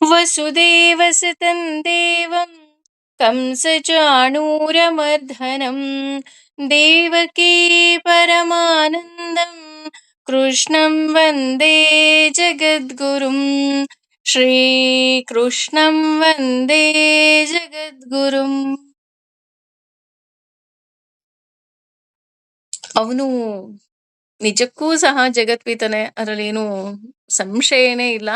ವಸುದೇವಸುತಂ ದೇವಂ ಕಂಸಚಾಣೂರಮರ್ಧನಂ ದೇವಕೀ ಪರಮಾನಂದಂ ಕೃಷ್ಣಂ ವಂದೇ ಜಗದ್ಗುರುಂ. ಶ್ರೀಕೃಷ್ಣಂ ವಂದೇ ಜಗದ್ಗುರುಂ. ಅವನು ನಿಜಕ್ಕೂ ಸಹ ಜಗತ್ಪಿತನೇ, ಅದರಲ್ಲೇನು ಸಂಶಯನೇ ಇಲ್ಲ.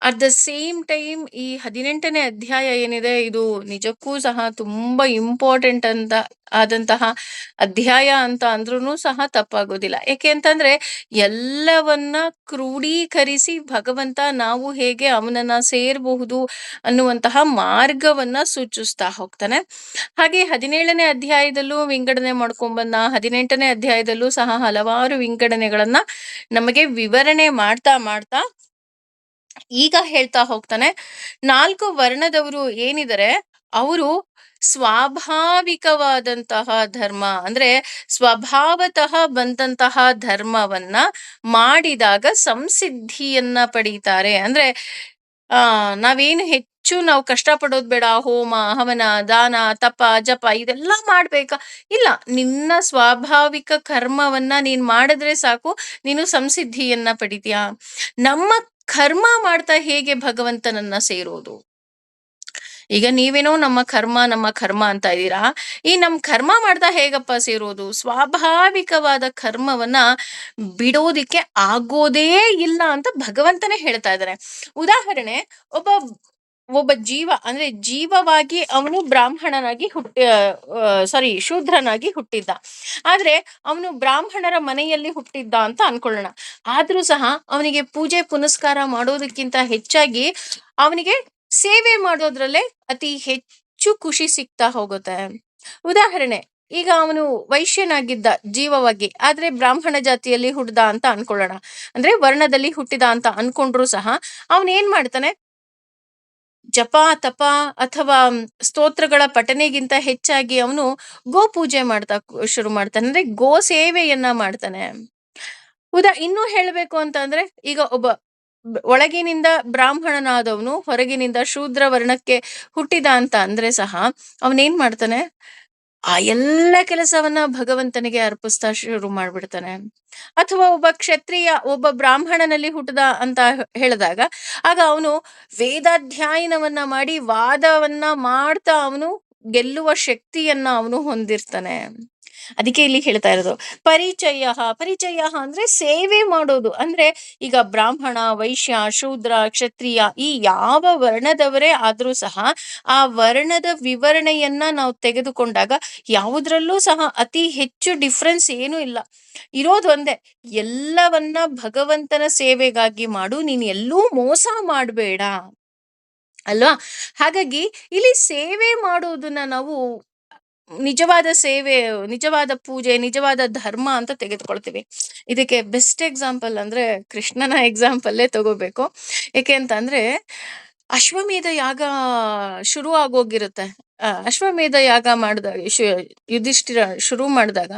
ಅಟ್ ದ ಸೇಮ್ ಟೈಮ್ ಈ 18ನೇ ಅಧ್ಯಾಯ ಏನಿದೆ, ಇದು ನಿಜಕ್ಕೂ ಸಹ ತುಂಬಾ ಇಂಪಾರ್ಟೆಂಟ್ ಅಂತ ಆದಂತಹ ಅಧ್ಯಾಯ ಅಂತ ಅಂದ್ರೂ ಸಹ ತಪ್ಪಾಗೋದಿಲ್ಲ. ಯಾಕೆ ಅಂತಂದ್ರೆ ಎಲ್ಲವನ್ನ ಕ್ರೋಢೀಕರಿಸಿ ಭಗವಂತ ನಾವು ಹೇಗೆ ಅವನನ್ನ ಸೇರಬಹುದು ಅನ್ನುವಂತಹ ಮಾರ್ಗವನ್ನ ಸೂಚಿಸ್ತಾ ಹೋಗ್ತಾನೆ. ಹಾಗೆ 17ನೇ ಅಧ್ಯಾಯದಲ್ಲೂ ವಿಂಗಡಣೆ ಮಾಡ್ಕೊಂಡ್ಬಂದ, 18ನೇ ಅಧ್ಯಾಯದಲ್ಲೂ ಸಹ ಹಲವಾರು ವಿಂಗಡಣೆಗಳನ್ನ ನಮಗೆ ವಿವರಣೆ ಮಾಡ್ತಾ ಮಾಡ್ತಾ ಈಗ ಹೇಳ್ತಾ ಹೋಗ್ತಾನೆ. 4 ವರ್ಣದವರು ಏನಿದ್ದಾರೆ, ಅವರು ಸ್ವಾಭಾವಿಕವಾದಂತಹ ಧರ್ಮ ಅಂದ್ರೆ ಸ್ವಭಾವತಃ ಬಂದಂತಹ ಧರ್ಮವನ್ನ ಮಾಡಿದಾಗ ಸಂಸಿದ್ಧಿಯನ್ನ ಪಡೀತಾರೆ. ಅಂದ್ರೆ ನಾವೇನು ಹೆಚ್ಚು ನಾವು ಕಷ್ಟಪಡೋದು ಬೇಡ. ಹೋಮ ಹವನ ದಾನ ತಪ ಜಪ ಇದೆಲ್ಲ ಮಾಡ್ಬೇಕಾ? ಇಲ್ಲ, ನಿನ್ನ ಸ್ವಾಭಾವಿಕ ಕರ್ಮವನ್ನ ನೀನ್ ಮಾಡಿದ್ರೆ ಸಾಕು, ನೀನು ಸಂಸಿದ್ಧಿಯನ್ನ ಪಡಿತೀಯ. ನಮ್ಮ ಕರ್ಮ ಮಾಡ್ತಾ ಹೇಗೆ ಭಗವಂತನನ್ನ ಸೇರೋದು? ಈಗ ನೀವೇನೋ ನಮ್ಮ ಕರ್ಮ ಅಂತ ಇದ್ದೀರಾ. ಈ ನಮ್ ಕರ್ಮ ಮಾಡ್ತಾ ಹೇಗಪ್ಪ ಸೇರೋದು? ಸ್ವಾಭಾವಿಕವಾದ ಕರ್ಮವನ್ನ ಬಿಡೋದಿಕ್ಕೆ ಆಗೋದೇ ಇಲ್ಲ ಅಂತ ಭಗವಂತನೇ ಹೇಳ್ತಾ ಇದ್ದಾನೆ. ಉದಾಹರಣೆ, ಒಬ್ಬ ಒಬ್ಬ ಜೀವ ಅಂದ್ರೆ ಜೀವವಾಗಿ ಅವನು ಬ್ರಾಹ್ಮಣನಾಗಿ ಶೂದ್ರನಾಗಿ ಹುಟ್ಟಿದ್ದ. ಆದ್ರೆ ಅವನು ಬ್ರಾಹ್ಮಣರ ಮನೆಯಲ್ಲಿ ಹುಟ್ಟಿದ್ದ ಅಂತ ಅನ್ಕೊಳ್ಳೋಣ. ಆದ್ರೂ ಸಹ ಅವನಿಗೆ ಪೂಜೆ ಪುನಸ್ಕಾರ ಮಾಡೋದಕ್ಕಿಂತ ಹೆಚ್ಚಾಗಿ ಅವನಿಗೆ ಸೇವೆ ಮಾಡೋದ್ರಲ್ಲೇ ಅತಿ ಹೆಚ್ಚು ಖುಷಿ ಸಿಗ್ತಾ ಹೋಗುತ್ತೆ. ಉದಾಹರಣೆ, ಈಗ ಅವನು ವೈಶ್ಯನಾಗಿದ್ದ ಜೀವವಾಗಿ, ಆದ್ರೆ ಬ್ರಾಹ್ಮಣ ಜಾತಿಯಲ್ಲಿ ಹುಟ್ಟಿದ ಅಂತ ಅನ್ಕೊಳ್ಳೋಣ. ಅಂದ್ರೆ ವರ್ಣದಲ್ಲಿ ಹುಟ್ಟಿದ ಅಂತ ಅನ್ಕೊಂಡ್ರು ಸಹ ಅವನೇನ್ ಮಾಡ್ತಾನೆ? ಜಪ ತಪ ಅಥವಾ ಸ್ತೋತ್ರಗಳ ಪಠನೆಗಿಂತ ಹೆಚ್ಚಾಗಿ ಅವನು ಗೋ ಪೂಜೆ ಮಾಡ್ತಾ ಶುರು ಮಾಡ್ತಾನೆ. ಅಂದ್ರೆ ಗೋ ಸೇವೆಯನ್ನ ಮಾಡ್ತಾನೆ. ಇನ್ನೂ ಹೇಳ್ಬೇಕು ಅಂತಂದ್ರೆ, ಈಗ ಒಬ್ಬ ಒಳಗಿನಿಂದ ಬ್ರಾಹ್ಮಣನಾದವನು ಹೊರಗಿನಿಂದ ಶೂದ್ರ ವರ್ಣಕ್ಕೆ ಹುಟ್ಟಿದ ಅಂತ ಅಂದ್ರೆ ಸಹ ಅವನೇನ್ ಮಾಡ್ತಾನೆ? ಆ ಎಲ್ಲ ಕೆಲಸವನ್ನ ಭಗವಂತನಿಗೆ ಅರ್ಪಿಸ್ತಾ ಶುರು ಮಾಡ್ಬಿಡ್ತಾನೆ. ಅಥವಾ ಒಬ್ಬ ಕ್ಷತ್ರಿಯ ಒಬ್ಬ ಬ್ರಾಹ್ಮಣನಲ್ಲಿ ಹುಟ್ಟದ ಅಂತ ಹೇಳಿದಾಗ ಆಗ ಅವನು ವೇದಾಧ್ಯಯನವನ್ನ ಮಾಡಿ ವಾದವನ್ನ ಮಾಡ್ತಾ ಅವನು ಗೆಲ್ಲುವ ಶಕ್ತಿಯನ್ನ ಅವನು ಹೊಂದಿರ್ತಾನೆ. ಅದಕ್ಕೆ ಇಲ್ಲಿ ಹೇಳ್ತಾ ಇರೋದು ಪರಿಚಯ ಅಂದ್ರೆ ಸೇವೆ ಮಾಡೋದು. ಅಂದ್ರೆ ಈಗ ಬ್ರಾಹ್ಮಣ ವೈಶ್ಯ ಶೂದ್ರ ಕ್ಷತ್ರಿಯ ಈ ಯಾವ ವರ್ಣದವರೇ ಆದ್ರೂ ಸಹ ಆ ವರ್ಣದ ವಿವರಣೆಯನ್ನ ನಾವು ತೆಗೆದುಕೊಂಡಾಗ ಯಾವುದ್ರಲ್ಲೂ ಸಹ ಅತಿ ಹೆಚ್ಚು ಡಿಫ್ರೆನ್ಸ್ ಏನೂ ಇಲ್ಲ. ಇರೋದು ಒಂದೇ, ಎಲ್ಲವನ್ನ ಭಗವಂತನ ಸೇವೆಗಾಗಿ ಮಾಡು, ನೀನ್ ಎಲ್ಲೂ ಮೋಸ ಮಾಡಬೇಡ ಅಲ್ವಾ. ಹಾಗಾಗಿ ಇಲ್ಲಿ ಸೇವೆ ಮಾಡೋದನ್ನ ನಾವು ನಿಜವಾದ ಸೇವೆ, ನಿಜವಾದ ಪೂಜೆ, ನಿಜವಾದ ಧರ್ಮ ಅಂತ ತೆಗೆದುಕೊಳ್ತೀವಿ. ಇದಕ್ಕೆ ಬೆಸ್ಟ್ ಎಕ್ಸಾಂಪಲ್ ಅಂದ್ರೆ ಕೃಷ್ಣನ ಎಕ್ಸಾಂಪಲ್ಲೇ ತಗೋಬೇಕು. ಏಕೆ ಅಂತಂದ್ರೆ ಅಶ್ವಮೇಧ ಯಾಗ ಶುರು ಆಗೋಗಿರುತ್ತೆ. ಅಶ್ವಮೇಧ ಯಾಗ ಮಾಡಿದಾಗ ಯುಧಿಷ್ಠಿರ ಶುರು ಮಾಡಿದಾಗ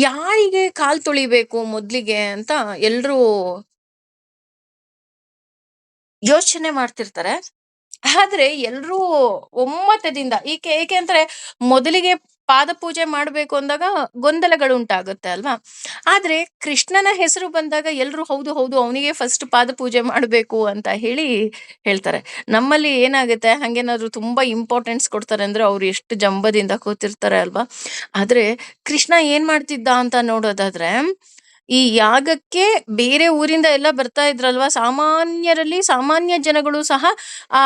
ಯಾರಿಗೆ ಕಾಲ್ ತೊಳಿಬೇಕು ಮೊದ್ಲಿಗೆ ಅಂತ ಎಲ್ರೂ ಯೋಚನೆ ಮಾಡ್ತಿರ್ತಾರೆ. ಆದ್ರೆ ಎಲ್ರೂ ಒಮ್ಮತದಿಂದ ಏಕೆ ಅಂದ್ರೆ ಮೊದಲಿಗೆ ಪಾದ ಪೂಜೆ ಮಾಡ್ಬೇಕು ಅಂದಾಗ ಗೊಂದಲಗಳು ಉಂಟಾಗುತ್ತೆ ಅಲ್ವಾ. ಆದ್ರೆ ಕೃಷ್ಣನ ಹೆಸರು ಬಂದಾಗ ಎಲ್ರು ಹೌದು ಹೌದು ಅವನಿಗೆ ಫಸ್ಟ್ ಪಾದ ಪೂಜೆ ಮಾಡ್ಬೇಕು ಅಂತ ಹೇಳ್ತಾರೆ. ನಮ್ಮಲ್ಲಿ ಏನಾಗುತ್ತೆ, ಹಂಗೇನಾದ್ರು ತುಂಬಾ ಇಂಪಾರ್ಟೆನ್ಸ್ ಕೊಡ್ತಾರೆ ಅಂದ್ರೆ ಅವ್ರು ಎಷ್ಟು ಜಂಬದಿಂದ ಕೂತಿರ್ತಾರೆ ಅಲ್ವಾ. ಆದ್ರೆ ಕೃಷ್ಣ ಏನ್ ಮಾಡ್ತಿದ್ದ ಅಂತ ನೋಡೋದಾದ್ರೆ, ಈ ಯಾಗಕ್ಕೆ ಬೇರೆ ಊರಿಂದ ಎಲ್ಲ ಬರ್ತಾ ಇದ್ರಲ್ವಾ, ಸಾಮಾನ್ಯ ಜನಗಳು ಸಹ ಆ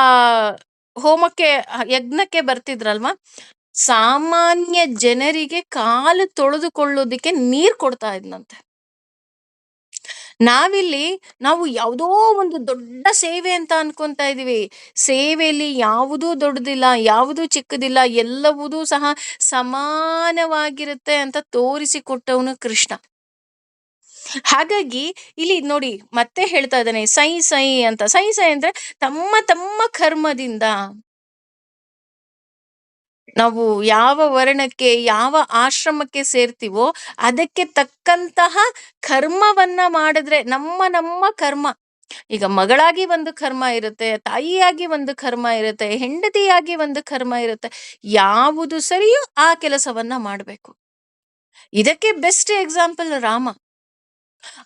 ಹೋಮಕ್ಕೆ ಯಜ್ಞಕ್ಕೆ ಬರ್ತಿದ್ರಲ್ವಾ. ಸಾಮಾನ್ಯ ಜನರಿಗೆ ಕಾಲು ತೊಳೆದುಕೊಳ್ಳೋದಿಕ್ಕೆ ನೀರ್ ಕೊಡ್ತಾ ಇದ್ನಂತೆ. ನಾವು ಯಾವುದೋ ಒಂದು ದೊಡ್ಡ ಸೇವೆ ಅಂತ ಅನ್ಕೊಂತಾ ಇದೀವಿ. ಸೇವೆಯಲ್ಲಿ ಯಾವುದೂ ದೊಡ್ಡದಿಲ್ಲ, ಯಾವುದೂ ಚಿಕ್ಕದಿಲ್ಲ, ಎಲ್ಲವುದೂ ಸಹ ಸಮಾನವಾಗಿರುತ್ತೆ ಅಂತ ತೋರಿಸಿಕೊಟ್ಟವನು ಕೃಷ್ಣ. ಹಾಗಾಗಿ ಇಲ್ಲಿ ನೋಡಿ ಮತ್ತೆ ಹೇಳ್ತಾ ಇದ್ದಾನೆ ಸೈ ಅಂತ. ಸೈ ಅಂದ್ರೆ ತಮ್ಮ ತಮ್ಮ ಕರ್ಮದಿಂದ ನಾವು ಯಾವ ವರ್ಣಕ್ಕೆ ಯಾವ ಆಶ್ರಮಕ್ಕೆ ಸೇರ್ತೀವೋ ಅದಕ್ಕೆ ತಕ್ಕಂತಹ ಕರ್ಮವನ್ನ ಮಾಡಿದ್ರೆ ನಮ್ಮ ಕರ್ಮ ಈಗ ಮಗಳಾಗಿ ಒಂದು ಕರ್ಮ ಇರುತ್ತೆ, ತಾಯಿಯಾಗಿ ಒಂದು ಕರ್ಮ ಇರುತ್ತೆ, ಹೆಂಡತಿಯಾಗಿ ಒಂದು ಕರ್ಮ ಇರುತ್ತೆ. ಯಾವುದು ಸರಿಯೋ ಆ ಕೆಲಸವನ್ನ ಮಾಡಬೇಕು. ಇದಕ್ಕೆ ಬೆಸ್ಟ್ ಎಕ್ಸಾಂಪಲ್ ರಾಮ.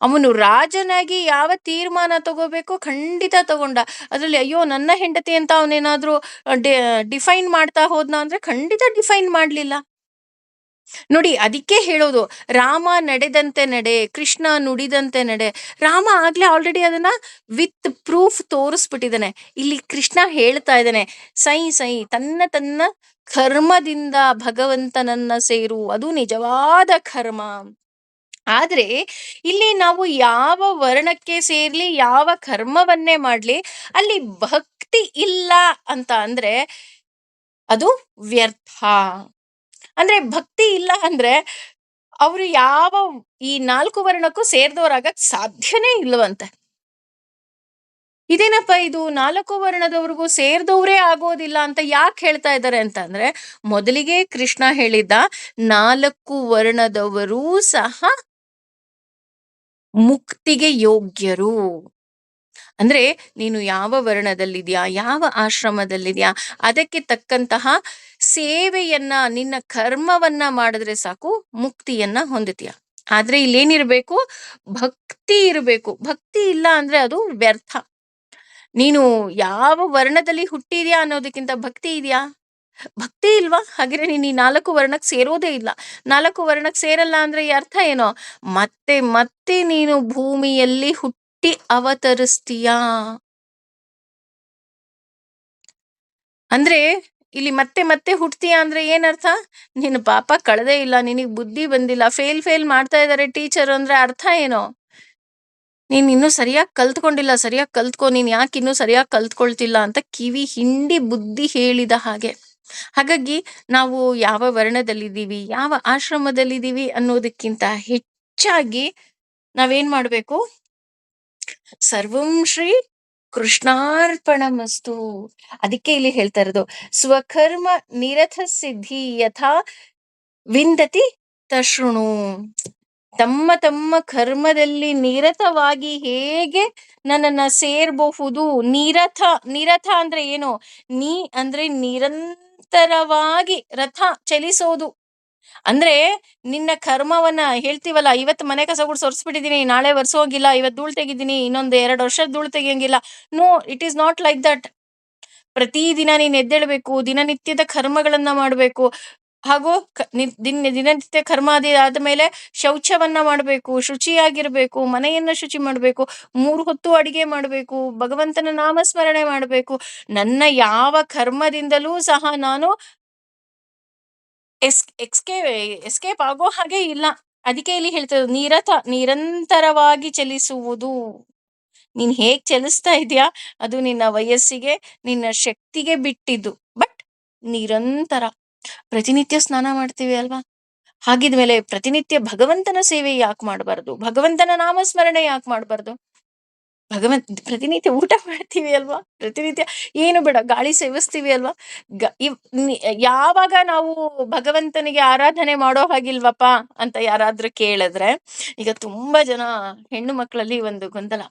ಅವನು ರಾಜನಾಗಿ ಯಾವ ತೀರ್ಮಾನ ತಗೋಬೇಕು ಖಂಡಿತ ತಗೊಂಡ. ಅದ್ರಲ್ಲಿ ಅಯ್ಯೋ ನನ್ನ ಹೆಂಡತಿ ಅಂತ ಅವನೇನಾದ್ರೂ ಡಿಫೈನ್ ಮಾಡ್ತಾ ಹೋದ್ನ ಅಂದ್ರೆ ಖಂಡಿತ ಡಿಫೈನ್ ಮಾಡ್ಲಿಲ್ಲ. ನೋಡಿ, ಅದಕ್ಕೆ ಹೇಳೋದು ರಾಮ ನಡೆದಂತೆ ನಡೆ, ಕೃಷ್ಣ ನುಡಿದಂತೆ ನಡೆ. ರಾಮ ಆಗ್ಲೇ ಆಲ್ರೆಡಿ ಅದನ್ನ ವಿತ್ ಪ್ರೂಫ್ ತೋರಿಸ್ಬಿಟ್ಟಿದ್ದಾನೆ. ಇಲ್ಲಿ ಕೃಷ್ಣ ಹೇಳ್ತಾ ಇದ್ದಾನೆ, ಸೈ ಸೈ ತನ್ನ ತನ್ನ ಕರ್ಮದಿಂದ ಭಗವಂತನನ್ನ ಸೇರು, ಅದು ನಿಜವಾದ ಕರ್ಮ. ಆದ್ರೆ ಇಲ್ಲಿ ನಾವು ಯಾವ ವರ್ಣಕ್ಕೆ ಸೇರ್ಲಿ, ಯಾವ ಕರ್ಮವನ್ನೇ ಮಾಡ್ಲಿ, ಅಲ್ಲಿ ಭಕ್ತಿ ಇಲ್ಲ ಅಂತ ಅಂದ್ರೆ ಅದು ವ್ಯರ್ಥ. ಅಂದ್ರೆ ಭಕ್ತಿ ಇಲ್ಲ ಅಂದ್ರೆ ಅವರು ಯಾವ ಈ 4 ವರ್ಣಕ್ಕೂ ಸೇರ್ದವರಾಗಕ್ ಸಾಧ್ಯನೇ ಇಲ್ವಂತೆ. ಇದೇನಪ್ಪ ಇದು 4 ವರ್ಣದವ್ರಿಗೂ ಸೇರ್ದವ್ರೇ ಆಗೋದಿಲ್ಲ ಅಂತ ಯಾಕೆ ಹೇಳ್ತಾ ಇದ್ದಾರೆ ಅಂತ ಅಂದ್ರೆ, ಮೊದಲಿಗೆ ಕೃಷ್ಣ ಹೇಳಿದ್ದ 4 ವರ್ಣದವರೂ ಸಹ ಮುಕ್ತಿಗೆ ಯೋಗ್ಯರು. ಅಂದ್ರೆ ನೀನು ಯಾವ ವರ್ಣದಲ್ಲಿದ್ಯಾ, ಯಾವ ಆಶ್ರಮದಲ್ಲಿದ್ಯಾ, ಅದಕ್ಕೆ ತಕ್ಕಂತಹ ಸೇವೆಯನ್ನ, ನಿನ್ನ ಕರ್ಮವನ್ನ ಮಾಡಿದ್ರೆ ಸಾಕು ಮುಕ್ತಿಯನ್ನ ಹೊಂದುತ್ತೀಯ. ಆದ್ರೆ ಇಲ್ಲೇನಿರ್ಬೇಕು? ಭಕ್ತಿ ಇರಬೇಕು. ಭಕ್ತಿ ಇಲ್ಲ ಅಂದ್ರೆ ಅದು ವ್ಯರ್ಥ. ನೀನು ಯಾವ ವರ್ಣದಲ್ಲಿ ಹುಟ್ಟಿದ್ಯಾ ಅನ್ನೋದಕ್ಕಿಂತ ಭಕ್ತಿ ಇದೆಯಾ? ಭಕ್ತಿ ಇಲ್ವಾ? ಹಾಗಿದ್ರೆ ನೀನ್ ಈ 4 ವರ್ಣಕ್ಕೆ ಸೇರೋದೇ ಇಲ್ಲ. 4 ವರ್ಣಕ್ಕೆ ಸೇರಲ್ಲ ಅಂದ್ರೆ ಈ ಅರ್ಥ ಏನೋ? ಮತ್ತೆ ಮತ್ತೆ ನೀನು ಭೂಮಿಯಲ್ಲಿ ಹುಟ್ಟಿ ಅವತರಿಸ್ತೀಯಾ ಅಂದ್ರೆ, ಇಲ್ಲಿ ಮತ್ತೆ ಮತ್ತೆ ಹುಟ್ತೀಯಾ ಅಂದ್ರೆ ಏನರ್ಥ? ನಿನ್ನ ಪಾಪ ಕಳೆದೇ ಇಲ್ಲ, ನಿನಗ್ ಬುದ್ಧಿ ಬಂದಿಲ್ಲ, ಫೇಲ್ ಮಾಡ್ತಾ ಇದಾರೆ ಟೀಚರ್ ಅಂದ್ರೆ ಅರ್ಥ ಏನೋ? ನೀನ್ ಇನ್ನೂ ಸರಿಯಾಗಿ ಕಲ್ತ್ಕೊಂಡಿಲ್ಲ, ಸರಿಯಾಗಿ ಕಲ್ತ್ಕೊ, ನೀನ್ ಯಾಕೆ ಇನ್ನೂ ಸರಿಯಾಗಿ ಕಲ್ತ್ಕೊಳ್ತಿಲ್ಲ ಅಂತ ಕಿವಿ ಹಿಂಡಿ ಬುದ್ಧಿ ಹೇಳಿದ ಹಾಗೆ. ಹಾಗಾಗಿ ನಾವು ಯಾವ ವರ್ಣದಲ್ಲಿದ್ದೀವಿ, ಯಾವ ಆಶ್ರಮದಲ್ಲಿದ್ದೀವಿ ಅನ್ನೋದಕ್ಕಿಂತ ಹೆಚ್ಚಾಗಿ ನಾವೇನ್ ಮಾಡ್ಬೇಕು? ಸರ್ವಂ ಶ್ರೀ ಕೃಷ್ಣಾರ್ಪಣಮಸ್ತು. ಅದಕ್ಕೆ ಇಲ್ಲಿ ಹೇಳ್ತಾ ಇರೋದು, ಸ್ವಕರ್ಮ ನಿರತ ಸಿದ್ಧಿ ಯಥಾ ವಿಂದತಿ ತಶೃಣು. ತಮ್ಮ ತಮ್ಮ ಕರ್ಮದಲ್ಲಿ ನಿರತವಾಗಿ ಹೇಗೆ ನನ್ನನ್ನ ಸೇರ್ಬಹುದು. ನಿರತ, ನಿರತ ಅಂದ್ರೆ ಏನು? ನೀ ಅಂದ್ರೆ ನಿರಂತರವಾಗಿ ರಥ ಚಲಿಸೋದು. ಅಂದ್ರೆ ನಿನ್ನ ಕರ್ಮವನ್ನ ಹೇಳ್ತೀವಲ್ಲ, ಇವತ್ತು ಮನೆ ಕಸ ಗುಡ್ಸಿ ಒರೆಸ್ಬಿಟ್ಟಿದೀನಿ, ನಾಳೆ ಒರೆಸೋಗಿಲ್ಲ, ಇವತ್ತು ಧೂಳ್ ತೆಗಿದ್ದೀನಿ, ಇನ್ನೊಂದು 2 ವರ್ಷದ ಧೂಳ್ ತೆಗಿಯಂಗಿಲ್ಲ. No, it is not like that. ಪ್ರತಿದಿನ ನೀನ್ ಎದ್ದೇಳ್ಬೇಕು, ದಿನನಿತ್ಯದ ಕರ್ಮಗಳನ್ನ ಮಾಡ್ಬೇಕು. ಹಾಗೂ ದಿನನಿತ್ಯ ಕರ್ಮಾದಿ ಆದ್ಮೇಲೆ ಶೌಚವನ್ನ ಮಾಡ್ಬೇಕು, ಶುಚಿಯಾಗಿರ್ಬೇಕು, ಮನೆಯನ್ನ ಶುಚಿ ಮಾಡ್ಬೇಕು, 3 ಹೊತ್ತು ಅಡಿಗೆ ಮಾಡ್ಬೇಕು, ಭಗವಂತನ ನಾಮಸ್ಮರಣೆ ಮಾಡ್ಬೇಕು. ನನ್ನ ಯಾವ ಕರ್ಮದಿಂದಲೂ ಸಹ ನಾನು ಎಸ್ಕೇಪ್ ಆಗೋ ಹಾಗೆ ಇಲ್ಲ. ಅದಕ್ಕೆ ಇಲ್ಲಿ ಹೇಳ್ತದೆ ನಿರತ, ನಿರಂತರವಾಗಿ ಚಲಿಸುವುದು. ನೀನ್ ಹೇಗ್ ಚಲಿಸ್ತಾ ಇದೀಯಾ ಅದು ನಿನ್ನ ವಯಸ್ಸಿಗೆ, ನಿನ್ನ ಶಕ್ತಿಗೆ ಬಿಟ್ಟಿದ್ದು. ಬಟ್ ನಿರಂತರ. ಪ್ರತಿನಿತ್ಯ ಸ್ನಾನ ಮಾಡ್ತೀವಿ ಅಲ್ವಾ? ಹಾಗಿದ್ಮೇಲೆ ಪ್ರತಿನಿತ್ಯ ಭಗವಂತನ ಸೇವೆ ಯಾಕೆ ಮಾಡಬಾರ್ದು? ಭಗವಂತನ ನಾಮಸ್ಮರಣೆ ಯಾಕೆ ಮಾಡಬಾರ್ದು? ಪ್ರತಿನಿತ್ಯ ಊಟ ಮಾಡ್ತೀವಿ ಅಲ್ವಾ? ಪ್ರತಿನಿತ್ಯ ಏನು ಬೇಡ ಗಾಳಿ ಸೇವಿಸ್ತೀವಿ ಅಲ್ವಾ? ಯಾವಾಗ ನಾವು ಭಗವಂತನಿಗೆ ಆರಾಧನೆ ಮಾಡೋ ಹಾಗಿಲ್ವಪ್ಪ ಅಂತ ಯಾರಾದ್ರೂ ಕೇಳಿದ್ರೆ, ಈಗ ತುಂಬಾ ಜನ ಹೆಣ್ಣು ಮಕ್ಕಳಲ್ಲಿ ಒಂದು ಗೊಂದಲ,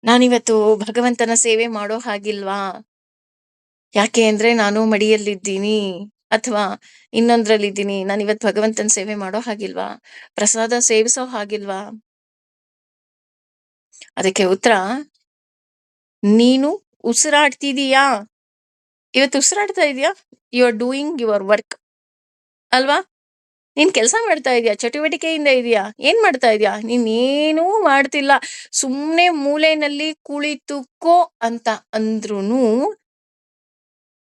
ನಾನಿವತ್ತು ಭಗವಂತನ ಸೇವೆ ಮಾಡೋ ಹಾಗಿಲ್ವಾ? ಯಾಕೆ ಅಂದ್ರೆ ನಾನು ಮಡಿಯಲ್ಲಿದ್ದೀನಿ ಅಥವಾ ಇನ್ನೊಂದ್ರಲ್ಲಿದ್ದೀನಿ, ನಾನು ಇವತ್ತು ಭಗವಂತನ ಸೇವೆ ಮಾಡೋ ಹಾಗಿಲ್ವಾ? ಪ್ರಸಾದ ಸೇವಿಸೋ ಹಾಗಿಲ್ವಾ? ಅದಕ್ಕೆ ಉತ್ತರ, ನೀನು ಉಸಿರಾಡ್ತಿದೀಯಾ? ಇವತ್ತು ಉಸಿರಾಡ್ತಾ ಇದೀಯಾ? You are doing your work ಅಲ್ವಾ? ನೀನ್ ಕೆಲಸ ಮಾಡ್ತಾ ಇದೀಯಾ, ಚಟುವಟಿಕೆಯಿಂದ ಇದೀಯಾ, ಏನ್ ಮಾಡ್ತಾ ಇದೀಯಾ? ನೀನ್ ಏನೂ ಮಾಡ್ತಿಲ್ಲ, ಸುಮ್ನೆ ಮೂಲೆಯಲ್ಲಿ ಕುಳಿತುಕೋ ಅಂತ ಅಂದ್ರೂನು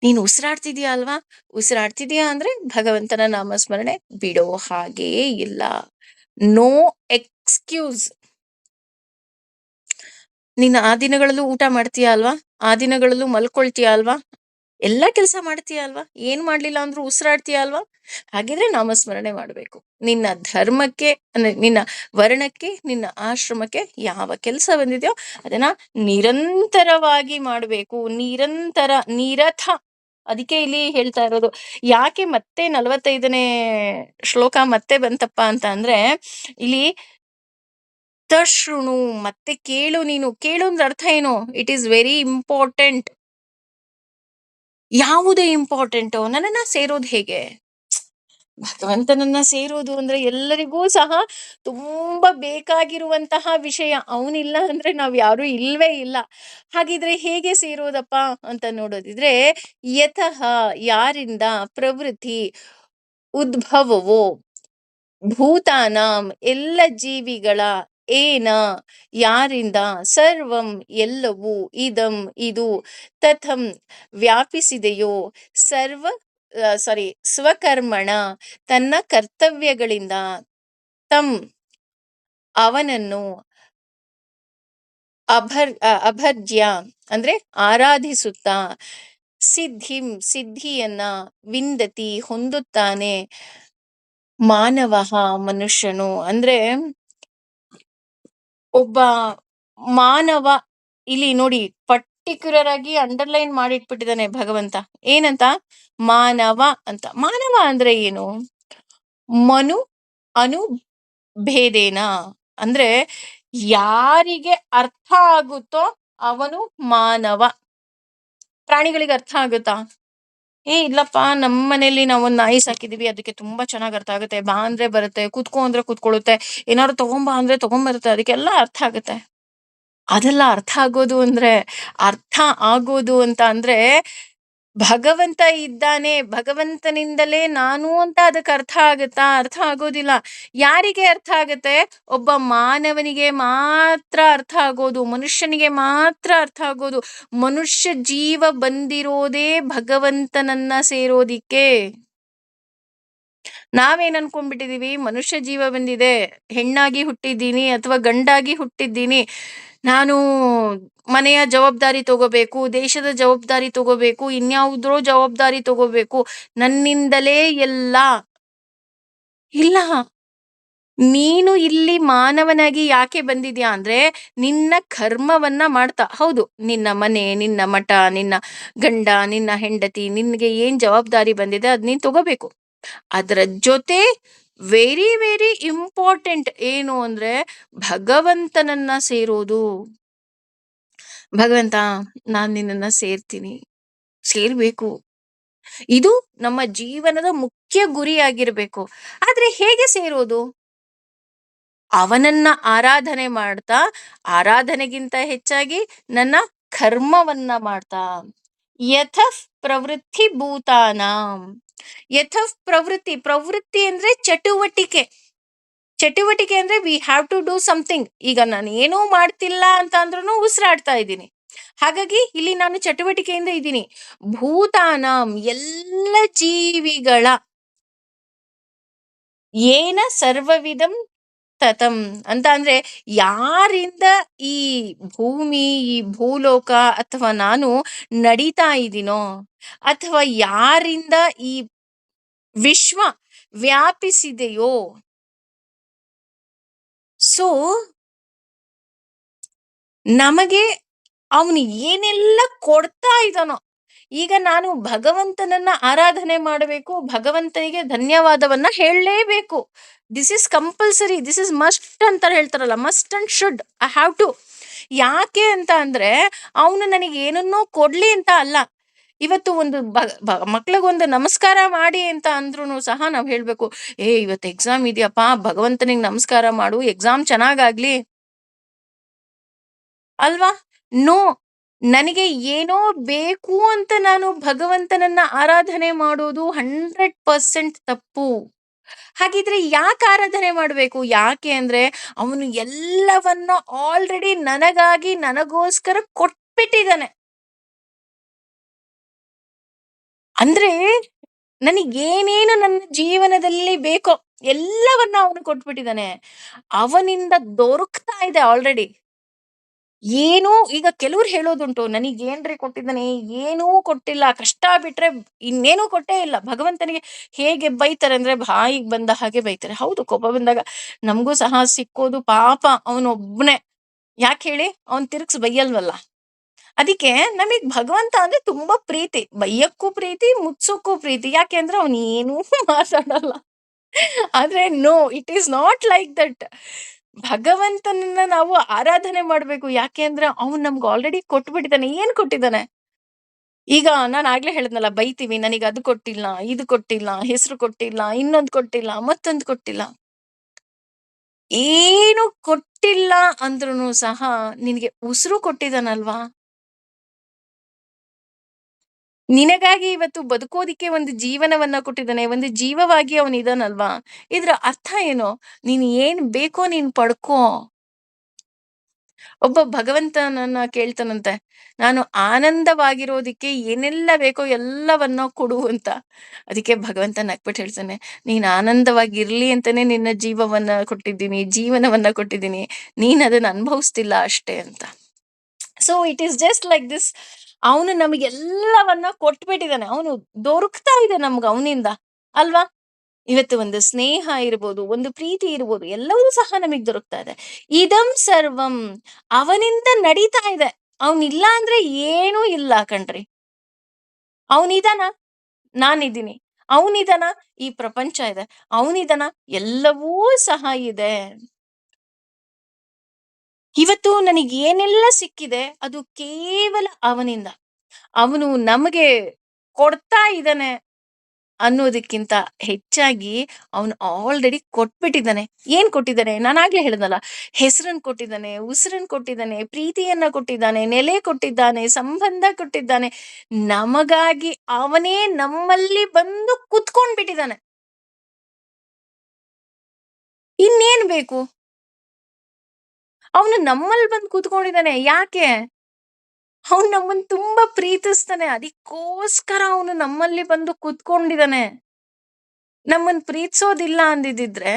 ನೀನು ಉಸಿರಾಡ್ತಿದೀಯಾ ಅಲ್ವಾ? ಉಸಿರಾಡ್ತಿದೀಯಾ ಅಂದ್ರೆ ಭಗವಂತನ ನಾಮಸ್ಮರಣೆ ಬಿಡೋ ಹಾಗೇ ಇಲ್ಲ. No excuse. ನೀನು ಆ ದಿನಗಳಲ್ಲೂ ಊಟ ಮಾಡ್ತೀಯಾ ಅಲ್ವಾ? ಆ ದಿನಗಳಲ್ಲೂ ಮಲ್ಕೊಳ್ತೀಯಾ ಅಲ್ವಾ? ಎಲ್ಲಾ ಕೆಲಸ ಮಾಡ್ತೀಯ ಅಲ್ವಾ? ಏನ್ ಮಾಡ್ಲಿಲ್ಲ ಅಂದ್ರೂ ಉಸಿರಾಡ್ತೀಯ ಅಲ್ವಾ? ಹಾಗಿದ್ರೆ ನಾಮಸ್ಮರಣೆ ಮಾಡ್ಬೇಕು. ನಿನ್ನ ಧರ್ಮಕ್ಕೆ ಅಂದ್ರೆ ನಿನ್ನ ವರ್ಣಕ್ಕೆ, ನಿನ್ನ ಆಶ್ರಮಕ್ಕೆ ಯಾವ ಕೆಲಸ ಬಂದಿದೆಯೋ ಅದನ್ನ ನಿರಂತರವಾಗಿ ಮಾಡ್ಬೇಕು. ನಿರಂತರ, ನಿರತ. ಅದಕ್ಕೆ ಇಲ್ಲಿ ಹೇಳ್ತಾ ಇರೋದು. ಯಾಕೆ ಮತ್ತೆ 45ನೇ ಶ್ಲೋಕ ಮತ್ತೆ ಬಂತಪ್ಪ ಅಂತ ಅಂದ್ರೆ, ಇಲ್ಲಿ ತಶೃಣು, ಮತ್ತೆ ಕೇಳು ನೀನು. ಕೇಳು ಅಂದ್ರೆ ಅರ್ಥ ಏನು? It is very important. ಯಾವುದು ಇಂಪಾರ್ಟೆಂಟು? ನನ್ನನ್ನ ಸೇರೋದು ಹೇಗೆ? ಭಗವಂತನನ್ನ ಸೇರೋದು ಅಂದ್ರೆ ಎಲ್ಲರಿಗೂ ಸಹ ತುಂಬಾ ಬೇಕಾಗಿರುವಂತಹ ವಿಷಯ. ಅವನಿಲ್ಲ ಅಂದ್ರೆ ನಾವ್ ಯಾರು ಇಲ್ವೇ ಇಲ್ಲ. ಹಾಗಿದ್ರೆ ಹೇಗೆ ಸೇರೋದಪ್ಪ ಅಂತ ನೋಡೋದಿದ್ರೆ, ಯತಃ ಯಾರಿಂದ, ಪ್ರವೃತ್ತಿ ಉದ್ಭವವೋ, ಭೂತಾನಾಂ ಎಲ್ಲ ಜೀವಿಗಳ, ಏನ ಯಾರಿಂದ, ಸರ್ವಂ ಎಲ್ಲವೂ, ಇದಂ ಇದು, ತಥಂ ವ್ಯಾಪಿಸಿದೆಯೋ, ಸರ್ವ ಸಾರಿ ಸ್ವಕರ್ಮಣ ತನ್ನ ಕರ್ತವ್ಯಗಳಿಂದ, ತಂ ಅವನನ್ನು, ಅಭರ್ಜ್ಯ ಅಂದ್ರೆ ಆರಾಧಿಸುತ್ತಾ, ಸಿದ್ಧಿಂ ಸಿದ್ಧಿಯನ್ನ, ವಿಂದತಿ ಹೊಂದುತ್ತಾನೆ, ಮಾನವಃ ಮನುಷ್ಯನು. ಅಂದ್ರೆ ಒಬ್ಬ ಮಾನವ, ಇಲ್ಲಿ ನೋಡಿ ಪರ್ಟಿಕ್ಯುಲರ್ ಆಗಿ ಅಂಡರ್ಲೈನ್ ಮಾಡಿಟ್ಬಿಟ್ಟಿದ್ದಾನೆ ಭಗವಂತ. ಏನಂತ? ಮಾನವ ಅಂತ. ಮಾನವ ಅಂದ್ರೆ ಏನು? ಮನು ಅನು ಭೇದೇನ, ಅಂದ್ರೆ ಯಾರಿಗೆ ಅರ್ಥ ಆಗುತ್ತೋ ಅವನು ಮಾನವ. ಪ್ರಾಣಿಗಳಿಗೆ ಅರ್ಥ ಆಗುತ್ತಾ? ಇಲ್ಲಪ್ಪ, ನಮ್ಮ ಮನೇಲಿ ನಾವು ಒಂದು ನಾಯಿ ಸಾಕಿದೀವಿ, ಅದಕ್ಕೆ ತುಂಬಾ ಚೆನ್ನಾಗ್ ಅರ್ಥ ಆಗುತ್ತೆ. ಬಾ ಅಂದ್ರೆ ಬರುತ್ತೆ, ಕುತ್ಕೋ ಅಂದ್ರೆ ಕುತ್ಕೊಳ್ಳುತ್ತೆ, ಏನಾದ್ರು ತಗೊಂಬಾ ಅಂದ್ರೆ ತಗೊಂಬರುತ್ತೆ, ಅದಕ್ಕೆಲ್ಲ ಅರ್ಥ ಆಗುತ್ತೆ. ಅದೆಲ್ಲ ಅರ್ಥ ಆಗೋದು ಅಂದ್ರೆ, ಅರ್ಥ ಆಗೋದು ಅಂತ ಅಂದ್ರೆ ಭಗವಂತ ಇದ್ದಾನೆ, ಭಗವಂತನಿಂದಲೇ ನಾನು ಅಂತ ಅದಕ್ಕೆ ಅರ್ಥ ಆಗುತ್ತಾ? ಅರ್ಥ ಆಗೋದಿಲ್ಲ. ಯಾರಿಗೆ ಅರ್ಥ ಆಗುತ್ತೆ? ಒಬ್ಬ ಮಾನವನಿಗೆ ಮಾತ್ರ ಅರ್ಥ ಆಗೋದು, ಮನುಷ್ಯನಿಗೆ ಮಾತ್ರ ಅರ್ಥ ಆಗೋದು. ಮನುಷ್ಯ ಜೀವ ಬಂದಿರೋದೇ ಭಗವಂತನನ್ನ ಸೇರೋದಿಕ್ಕೆ. ನಾವೇನ್ ಅನ್ಕೊಂಡ್ಬಿಟ್ಟಿದೀವಿ? ಮನುಷ್ಯ ಜೀವ ಬಂದಿದೆ, ಹೆಣ್ಣಾಗಿ ಹುಟ್ಟಿದ್ದೀನಿ ಅಥವಾ ಗಂಡಾಗಿ ಹುಟ್ಟಿದ್ದೀನಿ, ನಾನು ಮನೆಯ ಜವಾಬ್ದಾರಿ ತಗೋಬೇಕು, ದೇಶದ ಜವಾಬ್ದಾರಿ ತಗೋಬೇಕು, ಇನ್ಯಾವುದ್ರೋ ಜವಾಬ್ದಾರಿ ತಗೋಬೇಕು, ನನ್ನಿಂದಲೇ ಎಲ್ಲ. ಇಲ್ಲ, ನೀನು ಇಲ್ಲಿ ಮಾನವನಾಗಿ ಯಾಕೆ ಬಂದಿದ್ಯಾ ಅಂದ್ರೆ ನಿನ್ನ ಕರ್ಮವನ್ನ ಮಾಡ್ತಾ. ಹೌದು, ನಿನ್ನ ಮನೆ, ನಿನ್ನ ಮಠ, ನಿನ್ನ ಗಂಡ, ನಿನ್ನ ಹೆಂಡತಿ, ನಿನ್ಗೆ ಏನ್ ಜವಾಬ್ದಾರಿ ಬಂದಿದೆ ಅದ್ ನೀನ್ ತಗೋಬೇಕು. ಅದರ ಜೊತೆ ವೆರಿ ವೆರಿ ಇಂಪಾರ್ಟೆಂಟ್ ಏನು ಅಂದ್ರೆ ಭಗವಂತನನ್ನ ಸೇರೋದು. ಭಗವಂತ, ನಾನ್ ನಿನ್ನನ್ನ ಸೇರ್ತೀನಿ, ಸೇರ್ಬೇಕು. ಇದು ನಮ್ಮ ಜೀವನದ ಮುಖ್ಯ ಗುರಿಯಾಗಿರ್ಬೇಕು. ಆದ್ರೆ ಹೇಗೆ ಸೇರೋದು? ಅವನನ್ನ ಆರಾಧನೆ ಮಾಡ್ತಾ, ಆರಾಧನೆಗಿಂತ ಹೆಚ್ಚಾಗಿ ನನ್ನ ಕರ್ಮವನ್ನ ಮಾಡ್ತಾ. ಯಥಃ ಪ್ರವೃತ್ತಿ ಭೂತಾನಾಂ. ಯಥಃ ಪ್ರವೃತ್ತಿ, ಪ್ರವೃತ್ತಿ ಅಂದ್ರೆ ಚಟುವಟಿಕೆ. ಚಟುವಟಿಕೆ ಅಂದ್ರೆ we have to do something. ಈಗ ನಾನು ಏನೂ ಮಾಡ್ತಿಲ್ಲ ಅಂತ ಅಂದ್ರೂ ಉಸಿರಾಡ್ತಾ ಇದ್ದೀನಿ. ಹಾಗಾಗಿ ಇಲ್ಲಿ ನಾನು ಚಟುವಟಿಕೆಯಿಂದ ಇದ್ದೀನಿ. ಭೂತಾನಾಂ ಎಲ್ಲ ಜೀವಿಗಳ, ಏನ ಸರ್ವವಿಧಂ ತತಂ ಅಂತ ಅಂದ್ರೆ ಯಾರಿಂದ ಈ ಭೂಮಿ, ಈ ಭೂಲೋಕ ಅಥವಾ ನಾನು ನಡೀತಾ ಇದ್ದೀನೋ, ಅಥವಾ ಯಾರಿಂದ ಈ ವಿಶ್ವ ವ್ಯಾಪಿಸಿದೆಯೋ, ಸೊ ನಮಗೆ ಅವನು ಏನೆಲ್ಲ ಕೊಡ್ತಾ ಇದ್ದಾನೋ. ಈಗ ನಾನು ಭಗವಂತನನ್ನ ಆರಾಧನೆ ಮಾಡಬೇಕು, ಭಗವಂತನಿಗೆ ಧನ್ಯವಾದವನ್ನ ಹೇಳಲೇಬೇಕು. This is compulsory, this is must ಅಂತ ಹೇಳ್ತಾರಲ್ಲ, must and should, I have to. ಯಾಕೆ ಅಂತ ಅಂದ್ರೆ ಅವನು ನನಗೆ ಏನನ್ನೋ ಕೊಡ್ಲಿ ಅಂತ ಅಲ್ಲ. ಇವತ್ತು ಒಂದು ಮಕ್ಳಿಗೊಂದು ನಮಸ್ಕಾರ ಮಾಡಿ ಅಂತ ಅಂದ್ರೂ ಸಹ ನಾವ್ ಹೇಳ್ಬೇಕು, ಇವತ್ತು ಎಕ್ಸಾಮ್ ಇದೆಯಪ್ಪ, ಭಗವಂತನಿಗೆ ನಮಸ್ಕಾರ ಮಾಡು, ಎಕ್ಸಾಮ್ ಚೆನ್ನಾಗಾಗ್ಲಿ ಅಲ್ವಾ? ನೋ, ನನಗೆ ಏನೋ ಬೇಕು ಅಂತ ನಾನು ಭಗವಂತನನ್ನ ಆರಾಧನೆ ಮಾಡೋದು 100% ತಪ್ಪು. ಹಾಗಿದ್ರೆ ಯಾಕೆ ಆರಾಧನೆ ಮಾಡಬೇಕು? ಯಾಕೆ ಅಂದ್ರೆ ಅವನು ಎಲ್ಲವನ್ನ ಆಲ್ರೆಡಿ ನನಗಾಗಿ, ನನಗೋಸ್ಕರ ಕೊಟ್ಬಿಟ್ಟಿದ್ದಾನೆ. ಅಂದ್ರೆ ನನಗೇನೇನು ನನ್ನ ಜೀವನದಲ್ಲಿ ಬೇಕೋ ಎಲ್ಲವನ್ನ ಅವನು ಕೊಟ್ಬಿಟ್ಟಿದ್ದಾನೆ. ಅವನಿಂದ ದೊರಕ್ತಾ ಇದೆ ಆಲ್ರೆಡಿ. ಏನೂ, ಈಗ ಕೆಲವ್ರು ಹೇಳೋದುಂಟು, ನನಗೇನ್ರಿ ಕೊಟ್ಟಿದ್ದಾನೆ, ಏನೂ ಕೊಟ್ಟಿಲ್ಲ, ಕಷ್ಟ ಬಿಟ್ರೆ ಇನ್ನೇನೂ ಕೊಟ್ಟೇ ಇಲ್ಲ. ಭಗವಂತನಿಗೆ ಹೇಗೆ ಬೈತಾರೆ ಅಂದ್ರೆ ಬಾಯಿಗೆ ಬಂದ ಹಾಗೆ ಬೈತಾರೆ. ಹೌದು, ಕೋಪ ಬಂದಾಗ ನಮಗೂ ಸಹ ಸಿಕ್ಕೋದು ಪಾಪ ಅವನೊಬ್ನೇ. ಯಾಕೆ ಹೇಳಿ? ಅವನ್ ತಿರುಗ್ಸ್ ಬೈಯಲ್ವಲ್ಲ. ಅದಕ್ಕೆ ನಮಗ್ ಭಗವಂತ ಅಂದ್ರೆ ತುಂಬಾ ಪ್ರೀತಿ, ಬೈಯಕ್ಕೂ ಪ್ರೀತಿ, ಮುತ್ಸಕ್ಕೂ ಪ್ರೀತಿ. ಯಾಕೆ ಅಂದ್ರೆ ಅವನ್ ಏನೂ ಮಾತಾಡಲ್ಲ. ಆದ್ರೆ no, it is not like that. ಭಗವಂತನನ್ನ ನಾವು ಆರಾಧನೆ ಮಾಡ್ಬೇಕು. ಯಾಕೆ ಅಂದ್ರೆ ಅವ್ನು ನಮ್ಗೆ ಆಲ್ರೆಡಿ ಕೊಟ್ಬಿಟ್ಟಿದ್ದಾನೆ. ಏನ್ ಕೊಟ್ಟಿದ್ದಾನೆ? ಈಗ ನಾನ್ ಆಗ್ಲೇ ಹೇಳಿದ್ನಲ್ಲ, ಬೈತೀವಿ ನನಗೆ ಅದು ಕೊಟ್ಟಿಲ್ಲ, ಇದು ಕೊಟ್ಟಿಲ್ಲ, ಹೆಸರು ಕೊಟ್ಟಿಲ್ಲ, ಇನ್ನೊಂದು ಕೊಟ್ಟಿಲ್ಲ, ಮತ್ತೊಂದು ಕೊಟ್ಟಿಲ್ಲ. ಏನು ಕೊಟ್ಟಿಲ್ಲ ಅಂದ್ರೂನು ಸಹ ನಿನಗೆ ಉಸಿರು ಕೊಟ್ಟಿದ್ದಾನಲ್ವಾ? ನಿನಗಾಗಿ ಇವತ್ತು ಬದುಕೋದಿಕ್ಕೆ ಒಂದು ಜೀವನವನ್ನ ಕೊಟ್ಟಿದ್ದಾನೆ. ಒಂದು ಜೀವವಾಗಿ ಅವನಿದಾನಲ್ವಾ? ಇದ್ರ ಅರ್ಥ ಏನು? ನೀನ್ ಏನ್ ಬೇಕೋ ನೀನ್ ಪಡ್ಕೋ. ಒಬ್ಬ ಭಗವಂತನನ್ನ ಕೇಳ್ತಾನಂತೆ, ನಾನು ಆನಂದವಾಗಿರೋದಿಕ್ಕೆ ಏನೆಲ್ಲ ಬೇಕೋ ಎಲ್ಲವನ್ನ ಕೊಡು ಅಂತ. ಅದಕ್ಕೆ ಭಗವಂತ ನಕ್ಬಿಟ್ಟು ಹೇಳ್ತಾನೆ, ನೀನ್ ಆನಂದವಾಗಿರ್ಲಿ ಅಂತಾನೆ ನಿನ್ನ ಜೀವವನ್ನ ಕೊಟ್ಟಿದ್ದೀನಿ, ಜೀವನವನ್ನ ಕೊಟ್ಟಿದ್ದೀನಿ. ನೀನ್ ಅದನ್ನ ಅನುಭವಿಸ್ತಿಲ್ಲ ಅಷ್ಟೇ ಅಂತ. So it is just like this. ಅವನು ನಮಗೆಲ್ಲವನ್ನ ಕೊಟ್ಬಿಟ್ಟಿದ್ದಾನೆ. ಅವನು ದೊರಕ್ತಾ ಇದೆ ನಮ್ಗೆ ಅವನಿಂದ, ಅಲ್ವಾ? ಇವತ್ತು ಒಂದು ಸ್ನೇಹ ಇರ್ಬೋದು, ಒಂದು ಪ್ರೀತಿ ಇರ್ಬೋದು, ಎಲ್ಲವೂ ಸಹ ನಮಗ್ ದೊರಕ್ತಾ ಇದೆ. ಇದಂ ಸರ್ವಂ ಅವನಿಂದ ನಡೀತಾ ಇದೆ. ಅವನಿಲ್ಲ ಅಂದ್ರೆ ಏನೂ ಇಲ್ಲ ಕಣ್ರಿ. ಅವನಿದಾನ, ನಾನಿದ್ದೀನಿ. ಅವನಿದಾನ, ಈ ಪ್ರಪಂಚ ಇದೆ. ಅವನಿದಾನ, ಎಲ್ಲವೂ ಸಹ ಇದೆ. ಇವತ್ತು ನನಗೆ ಏನೆಲ್ಲ ಸಿಕ್ಕಿದೆ ಅದು ಕೇವಲ ಅವನಿಂದ. ಅವನು ನಮಗೆ ಕೊಡ್ತಾ ಇದ್ದಾನೆ ಅನ್ನೋದಕ್ಕಿಂತ ಹೆಚ್ಚಾಗಿ ಅವನು ಆಲ್ರೆಡಿ ಕೊಟ್ಬಿಟ್ಟಿದ್ದಾನೆ. ಏನ್ ಕೊಟ್ಟಿದ್ದಾನೆ? ನಾನಾಗ್ಲೇ ಹೇಳ್ದಲ್ಲ, ಹೆಸರನ್ನು ಕೊಟ್ಟಿದ್ದಾನೆ, ಉಸಿರನ್ನು ಕೊಟ್ಟಿದ್ದಾನೆ, ಪ್ರೀತಿಯನ್ನ ಕೊಟ್ಟಿದ್ದಾನೆ, ನೆಲೆ ಕೊಟ್ಟಿದ್ದಾನೆ, ಸಂಬಂಧ ಕೊಟ್ಟಿದ್ದಾನೆ. ನಮಗಾಗಿ ಅವನೇ ನಮ್ಮಲ್ಲಿ ಬಂದು ಕುತ್ಕೊಂಡ್ಬಿಟ್ಟಿದ್ದಾನೆ. ಇನ್ನೇನ್ ಬೇಕು? ಅವನು ನಮ್ಮಲ್ಲಿ ಬಂದು ಕೂತ್ಕೊಂಡಿದ್ದಾನೆ. ಯಾಕೆ? ಅವನು ನಮ್ಮನ್ನ ತುಂಬಾ ಪ್ರೀತಿಸ್ತಾನೆ. ಅದಕ್ಕೋಸ್ಕರ ಅವನು ನಮ್ಮಲ್ಲಿ ಬಂದು ಕೂತ್ಕೊಂಡಿದ್ದಾನೆ. ನಮ್ಮನ್ ಪ್ರೀತಿಸೋದಿಲ್ಲ ಅಂದಿದ್ರೆ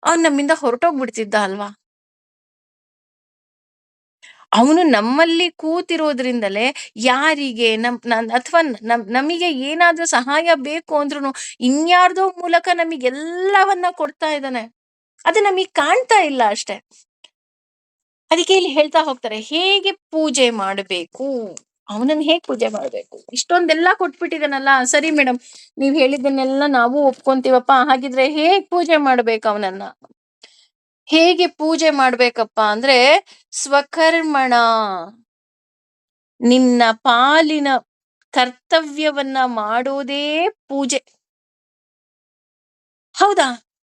ಅವ್ನು ನಮ್ಮಿಂದ ಹೊರಟೋಗ್ಬಿಡ್ತಿದ್ದ ಅಲ್ವಾ? ಅವನು ನಮ್ಮಲ್ಲಿ ಕೂತಿರೋದ್ರಿಂದಲೇ ಯಾರಿಗೆ ಅಥವಾ ನಮಗೆ ಏನಾದ್ರೂ ಸಹಾಯ ಬೇಕು ಅಂದ್ರೂ ಇನ್ಯಾರ್ದೋ ಮೂಲಕ ನಮಗೆಲ್ಲವನ್ನ ಕೊಡ್ತಾ ಇದ್ದಾನೆ. ಅದು ನಮಗ್ ಕಾಣ್ತಾ ಇಲ್ಲ ಅಷ್ಟೇ. ಅದಕ್ಕೆ ಇಲ್ಲಿ ಹೇಳ್ತಾ ಹೋಗ್ತಾರೆ, ಹೇಗೆ ಪೂಜೆ ಮಾಡಬೇಕು, ಅವನನ್ನ ಹೇಗ್ ಪೂಜೆ ಮಾಡ್ಬೇಕು. ಇಷ್ಟೊಂದೆಲ್ಲ ಕೊಟ್ಬಿಟ್ಟಿದಾನಲ್ಲ, ಸರಿ ಮೇಡಮ್ ನೀವ್ ಹೇಳಿದ್ದನ್ನೆಲ್ಲ ನಾವು ಒಪ್ಕೊಂತೀವಪ್ಪ. ಹಾಗಿದ್ರೆ ಹೇಗ್ ಪೂಜೆ ಮಾಡ್ಬೇಕು ಅವನನ್ನ? ಹೇಗೆ ಪೂಜೆ ಮಾಡ್ಬೇಕಪ್ಪ ಅಂದ್ರೆ, ಸ್ವಕರ್ಮಣ, ನಿನ್ನ ಪಾಲಿನ ಕರ್ತವ್ಯವನ್ನ ಮಾಡೋದೇ ಪೂಜೆ. ಹೌದಾ?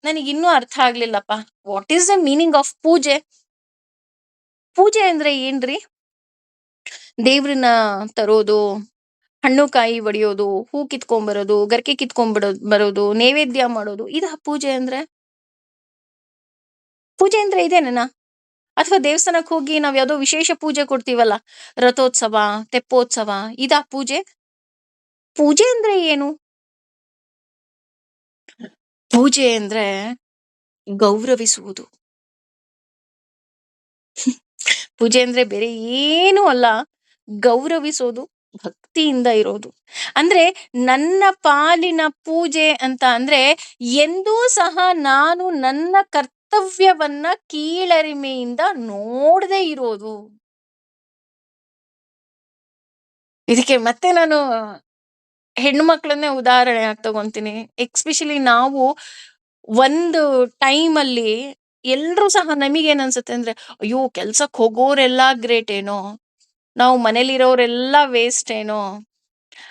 ನನಗಿನ್ನೂ ಅರ್ಥ ಆಗ್ಲಿಲ್ಲಪ್ಪ. What is the meaning of puja? ಪೂಜೆ ಅಂದ್ರೆ ಏನ್ರಿ? ದೇವ್ರನ್ನ ತರೋದು, ಹಣ್ಣು ಕಾಯಿ ಒಡೆಯೋದು, ಹೂ ಕಿತ್ಕೊಂಡ್ಬರೋದು, ಗರ್ಕೆ ಬರೋದು, ನೈವೇದ್ಯ ಮಾಡೋದು, ಇದ ಪೂಜೆ ಅಂದ್ರೆ? ಪೂಜೆ ಅಂದ್ರೆ ಇದೇನೇನಾ? ಅಥವಾ ದೇವಸ್ಥಾನಕ್ಕೆ ಹೋಗಿ ನಾವ್ ಯಾವ್ದೋ ವಿಶೇಷ ಪೂಜೆ ಕೊಡ್ತೀವಲ್ಲ, ರಥೋತ್ಸವ, ತೆಪ್ಪೋತ್ಸವ, ಇದಾ ಪೂಜೆ? ಪೂಜೆ ಅಂದ್ರೆ ಏನು? ಪೂಜೆ ಅಂದ್ರೆ ಗೌರವಿಸುವುದು. ಪೂಜೆ ಅಂದ್ರೆ ಬೇರೆ ಏನೂ ಅಲ್ಲ, ಗೌರವಿಸೋದು, ಭಕ್ತಿಯಿಂದ ಇರೋದು. ಅಂದ್ರೆ ನನ್ನ ಪಾಲಿನ ಪೂಜೆ ಅಂತ ಅಂದ್ರೆ ಎಂದೂ ಸಹ ನಾನು ನನ್ನ ಕರ್ತವ್ಯವನ್ನ ಕೀಳರಿಮೆಯಿಂದ ನೋಡದೇ ಇರೋದು. ಇದಕ್ಕೆ ಮತ್ತೆ ನಾನು ಹೆಣ್ಣು ಮಕ್ಕಳನ್ನೇ ಉದಾಹರಣೆಯಾಗಿ ತಗೊಂತೀನಿ. ಎಕ್ಸ್ಪೆಷಲಿ ನಾವು ಒಂದು ಟೈಮಲ್ಲಿ ಎಲ್ರೂ ಸಹ ನಮಿಗೇನ್ ಅನ್ಸುತ್ತೆ ಅಂದ್ರೆ, ಅಯ್ಯೋ ಕೆಲ್ಸಕ್ ಹೋಗೋರೆಲ್ಲಾ ಗ್ರೇಟ್ ಏನೋ, ನಾವು ಮನೇಲಿರೋರೆಲ್ಲ ವೇಸ್ಟ್ ಏನೋ,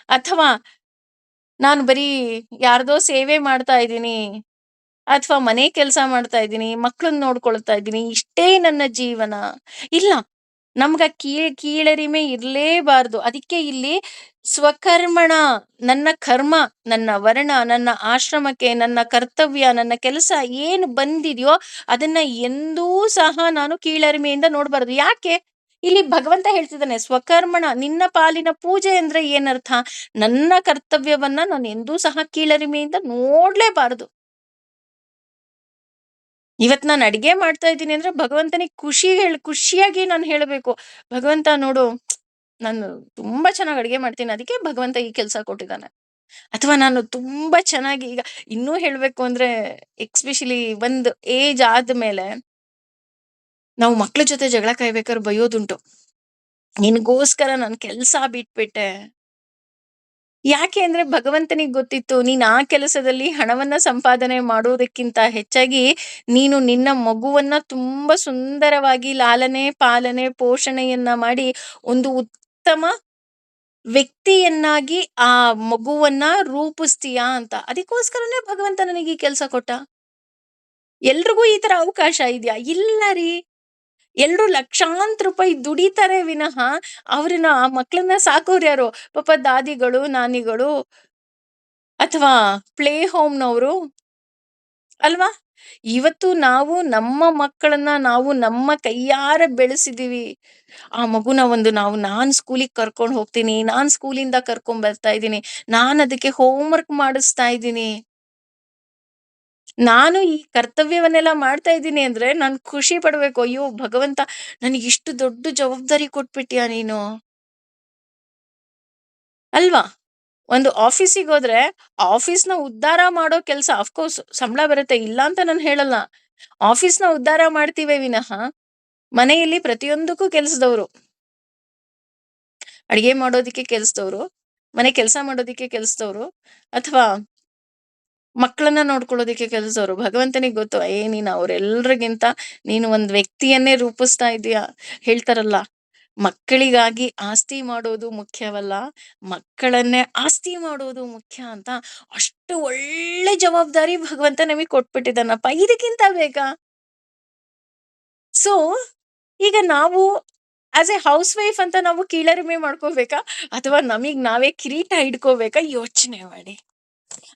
ಅಥವಾ ನಾನು ಬರೀ ಯಾರ್ದೋ ಸೇವೆ ಮಾಡ್ತಾ ಇದ್ದೀನಿ, ಅಥವಾ ಮನೆ ಕೆಲಸ ಮಾಡ್ತಾ ಇದ್ದೀನಿ, ಮಕ್ಳನ್ನ ನೋಡ್ಕೊಳ್ತಾ ಇದ್ದೀನಿ, ಇಷ್ಟೇ ನನ್ನ ಜೀವನ. ಇಲ್ಲ, ನಮ್ಗ ಕೀಳರಿಮೆ ಇರ್ಲೇಬಾರ್ದು. ಅದಕ್ಕೆ ಇಲ್ಲಿ ಸ್ವಕರ್ಮಣ, ನನ್ನ ಕರ್ಮ, ನನ್ನ ವರ್ಣ, ನನ್ನ ಆಶ್ರಮಕ್ಕೆ, ನನ್ನ ಕರ್ತವ್ಯ, ನನ್ನ ಕೆಲಸ ಏನು ಬಂದಿದೆಯೋ ಅದನ್ನ ಎಂದೂ ಸಹ ನಾನು ಕೀಳರಿಮೆಯಿಂದ ನೋಡ್ಬಾರ್ದು. ಯಾಕೆ? ಇಲ್ಲಿ ಭಗವಂತ ಹೇಳ್ತಿದ್ದಾನೆ, ಸ್ವಕರ್ಮಣ, ನಿನ್ನ ಪಾಲಿನ ಪೂಜೆ ಅಂದ್ರೆ ಏನರ್ಥ? ನನ್ನ ಕರ್ತವ್ಯವನ್ನ ನಾನು ಎಂದೂ ಸಹ ಕೀಳರಿಮೆಯಿಂದ ನೋಡ್ಲೇಬಾರದು. ಇವತ್ ನಾನು ಅಡಿಗೆ ಮಾಡ್ತಾ ಇದ್ದೀನಿ ಅಂದ್ರೆ ಭಗವಂತನಿಗೆ ಖುಷಿಯಾಗಿ ನಾನು ಹೇಳ್ಬೇಕು, ಭಗವಂತ ನೋಡು, ನಾನು ತುಂಬಾ ಚೆನ್ನಾಗಿ ಅಡಿಗೆ ಮಾಡ್ತೀನಿ, ಅದಕ್ಕೆ ಭಗವಂತ ಈ ಕೆಲಸ ಕೊಟ್ಟಿದ್ದಾನೆ. ಅಥವಾ ನಾನು ತುಂಬಾ ಚೆನ್ನಾಗಿ, ಈಗ ಇನ್ನೂ ಹೇಳ್ಬೇಕು ಅಂದ್ರೆ, ಎಕ್ಸ್ಪೆಷಲಿ ಒಂದು ಏಜ್ ಆದ್ಮೇಲೆ ನಾವು ಮಕ್ಳ ಜೊತೆ ಜಗಳ ಕಾಯ್ಬೇಕಾದ್ರೆ ಬೈಯೋದುಂಟು. ನಿನ್ಗೋಸ್ಕರ ನಾನು ಕೆಲ್ಸ ಬಿಟ್ಬಿಟ್ಟೆ, ಯಾಕೆ ಅಂದ್ರೆ ಭಗವಂತನಿಗೆ ಗೊತ್ತಿತ್ತು ನೀನ್ ಆ ಕೆಲಸದಲ್ಲಿ ಹಣವನ್ನ ಸಂಪಾದನೆ ಮಾಡುವುದಕ್ಕಿಂತ ಹೆಚ್ಚಾಗಿ ನೀನು ನಿನ್ನ ಮಗುವನ್ನ ತುಂಬಾ ಸುಂದರವಾಗಿ ಲಾಲನೆ ಪಾಲನೆ ಪೋಷಣೆಯನ್ನ ಮಾಡಿ ಒಂದು ಉತ್ತಮ ವ್ಯಕ್ತಿಯನ್ನಾಗಿ ಆ ಮಗುವನ್ನ ರೂಪಿಸ್ತೀಯಾ ಅಂತ. ಅದಕ್ಕೋಸ್ಕರನೇ ಭಗವಂತ ನನಗೆ ಈ ಕೆಲಸ ಕೊಟ್ಟ. ಎಲ್ರಿಗೂ ಈ ತರ ಅವಕಾಶ ಇದೆಯಾ? ಇಲ್ಲ ರೀ. ಎಲ್ರು ಲಕ್ಷಾಂತರ ರೂಪಾಯಿ ದುಡಿತಾರೆ ವಿನಃ ಅವ್ರನ್ನ ಆ ಮಕ್ಳನ್ನ ಸಾಕೋರು ಯಾರು? ಪಾಪ ದಾದಿಗಳು, ನಾನಿಗಳು ಅಥವಾ ಪ್ಲೇ ಹೋಮ್‌ನವರು ಅಲ್ವಾ? ಇವತ್ತು ನಾವು ನಮ್ಮ ಮಕ್ಕಳನ್ನ ನಾವು ನಮ್ಮ ಕೈಯಾರೆ ಬೆಳೆಸಿದೀವಿ. ಆ ಮಗುನ ಒಂದು ನಾನ್ ಸ್ಕೂಲಿಗೆ ಕರ್ಕೊಂಡು ಹೋಗ್ತೀನಿ. ನಾನ್ ಸ್ಕೂಲಿಂದ ಕರ್ಕೊಂಡ್ ಬರ್ತಾ ಇದ್ದೀನಿ. ನಾನ್ ಅದಕ್ಕೆ ಹೋಮ್ ವರ್ಕ್ ಮಾಡಿಸ್ತಾ ಇದ್ದೀನಿ. ನಾನು ಈ ಕರ್ತವ್ಯವನ್ನೆಲ್ಲ ಮಾಡ್ತಾ ಇದ್ದೀನಿ ಅಂದ್ರೆ ನಾನ್ ಖುಷಿ ಪಡ್ಬೇಕು. ಅಯ್ಯೋ ಭಗವಂತ ನನಗಿಷ್ಟು ದೊಡ್ಡ ಜವಾಬ್ದಾರಿ ಕೊಟ್ಬಿಟ್ಯಾ ನೀನು. ಅಲ್ವಾ? ಒಂದು ಆಫೀಸಿಗೋದ್ರೆ ಆಫೀಸ್‌ನ ಉದ್ಧಾರ ಮಾಡೋ ಕೆಲ್ಸ ಅಫ್‌ಕೋರ್ಸ್ ಸಂಬಳ ಬರುತ್ತೆ. ಇಲ್ಲ ಅಂತ ನಾನ್ ಹೇಳಲ್ಲ. ಆಫೀಸ್‌ನ ಉದ್ಧಾರ ಮಾಡ್ತೀವೇ ವಿನಃ ಮನೆಯಲ್ಲಿ ಪ್ರತಿಯೊಂದಕ್ಕೂ ಕೆಲ್ಸದವ್ರು. ಅಡಿಗೆ ಮಾಡೋದಿಕ್ಕೆ ಕೆಲ್ಸದವ್ರು, ಮನೆ ಕೆಲಸ ಮಾಡೋದಿಕ್ಕೆ ಕೆಲ್ಸದವ್ರು, ಅಥವಾ ಮಕ್ಕಳನ್ನ ನೋಡ್ಕೊಳ್ಳೋದಿಕ್ಕೆ ಕೆಲ್ಸದವ್ರು. ಭಗವಂತನಿಗೆ ಗೊತ್ತು. ನೀನು ಅವ್ರೆಲ್ರಿಗಿಂತ ನೀನು ಒಂದ್ ವ್ಯಕ್ತಿಯನ್ನೇ ರೂಪಿಸ್ತಾ ಇದೀಯ. ಹೇಳ್ತಾರಲ್ಲ, ಮಕ್ಕಳಿಗಾಗಿ ಆಸ್ತಿ ಮಾಡೋದು ಮುಖ್ಯವಲ್ಲ, ಮಕ್ಕಳನ್ನೇ ಆಸ್ತಿ ಮಾಡೋದು ಮುಖ್ಯ ಅಂತ. ಅಷ್ಟು ಒಳ್ಳೆ ಜವಾಬ್ದಾರಿ ಭಗವಂತ ನಮಿಗ್ ಕೊಟ್ಬಿಟ್ಟಿದ್ದಾನಪ್ಪ. ಇದಕ್ಕಿಂತ ಬೇಕಾ? ಸೊ ಈಗ ನಾವು ಆಸ್ ಎ ಹೌಸ್ ವೈಫ್ ಅಂತ ನಾವು ಕೀಳರಿಮೆ ಮಾಡ್ಕೋಬೇಕಾ? ಅಥವಾ ನಮಿಗ್ ನಾವೇ ಕಿರೀಟ ಹಿಡ್ಕೋಬೇಕಾ? ಯೋಚನೆ ಮಾಡಿ.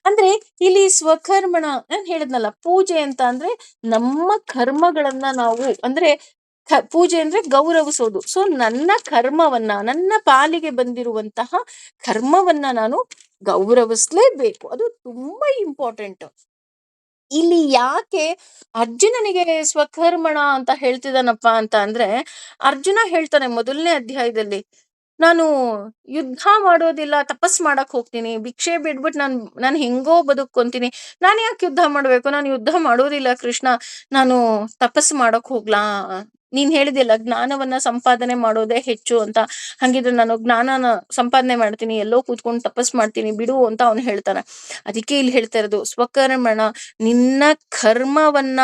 ಅಂದ್ರೆ ಇಲ್ಲಿ ಸ್ವಕರ್ಮಣ ನಾನ್ ಹೇಳಿದ್ನಲ್ಲ, ಪೂಜೆ ಅಂತ ಅಂದ್ರೆ ನಮ್ಮ ಕರ್ಮಗಳನ್ನ ನಾವು ಅಂದ್ರೆ ಪೂಜೆ ಅಂದ್ರೆ ಗೌರವಿಸೋದು. ಸೊ ನನ್ನ ಕರ್ಮವನ್ನ, ನನ್ನ ಪಾಲಿಗೆ ಬಂದಿರುವಂತಹ ಕರ್ಮವನ್ನ ನಾನು ಗೌರವಿಸ್ಲೇಬೇಕು. ಅದು ತುಂಬಾ ಇಂಪಾರ್ಟೆಂಟ್. ಇಲ್ಲಿ ಯಾಕೆ ಅರ್ಜುನನಿಗೆ ಸ್ವಕರ್ಮಣ ಅಂತ ಹೇಳ್ತಿದ್ದಾನಪ್ಪ ಅಂತ ಅಂದ್ರೆ, ಅರ್ಜುನ ಹೇಳ್ತಾನೆ ಮೊದಲನೇ ಅಧ್ಯಾಯದಲ್ಲಿ, ನಾನು ಯುದ್ಧ ಮಾಡೋದಿಲ್ಲ, ತಪಸ್ ಮಾಡಕ್ ಹೋಗ್ತೀನಿ, ಭಿಕ್ಷೆ ಬಿಡ್ಬಿಟ್ಟು ನಾನು ಹೆಂಗೋ ಬದುಕೊಂತೀನಿ. ನಾನು ಯಾಕೆ ಯುದ್ಧ ಮಾಡ್ಬೇಕು? ನಾನು ಯುದ್ಧ ಮಾಡೋದಿಲ್ಲ ಕೃಷ್ಣ, ನಾನು ತಪಸ್ ಮಾಡಕ್ ಹೋಗ್ಲಾ? ನೀನ್ ಹೇಳಿದಿಲ್ಲ ಜ್ಞಾನವನ್ನ ಸಂಪಾದನೆ ಮಾಡೋದೇ ಹೆಚ್ಚು ಅಂತ. ಹಂಗಿದ್ರೆ ನಾನು ಜ್ಞಾನನ ಸಂಪಾದನೆ ಮಾಡ್ತೀನಿ, ಎಲ್ಲೋ ಕೂತ್ಕೊಂಡು ತಪಸ್ ಮಾಡ್ತೀನಿ ಬಿಡು ಅಂತ ಅವನು ಹೇಳ್ತಾನೆ. ಅದಕ್ಕೆ ಇಲ್ಲಿ ಹೇಳ್ತಾ ಇರೋದು ಸ್ವಕರ್ಮಣ. ನಿನ್ನ ಕರ್ಮವನ್ನ,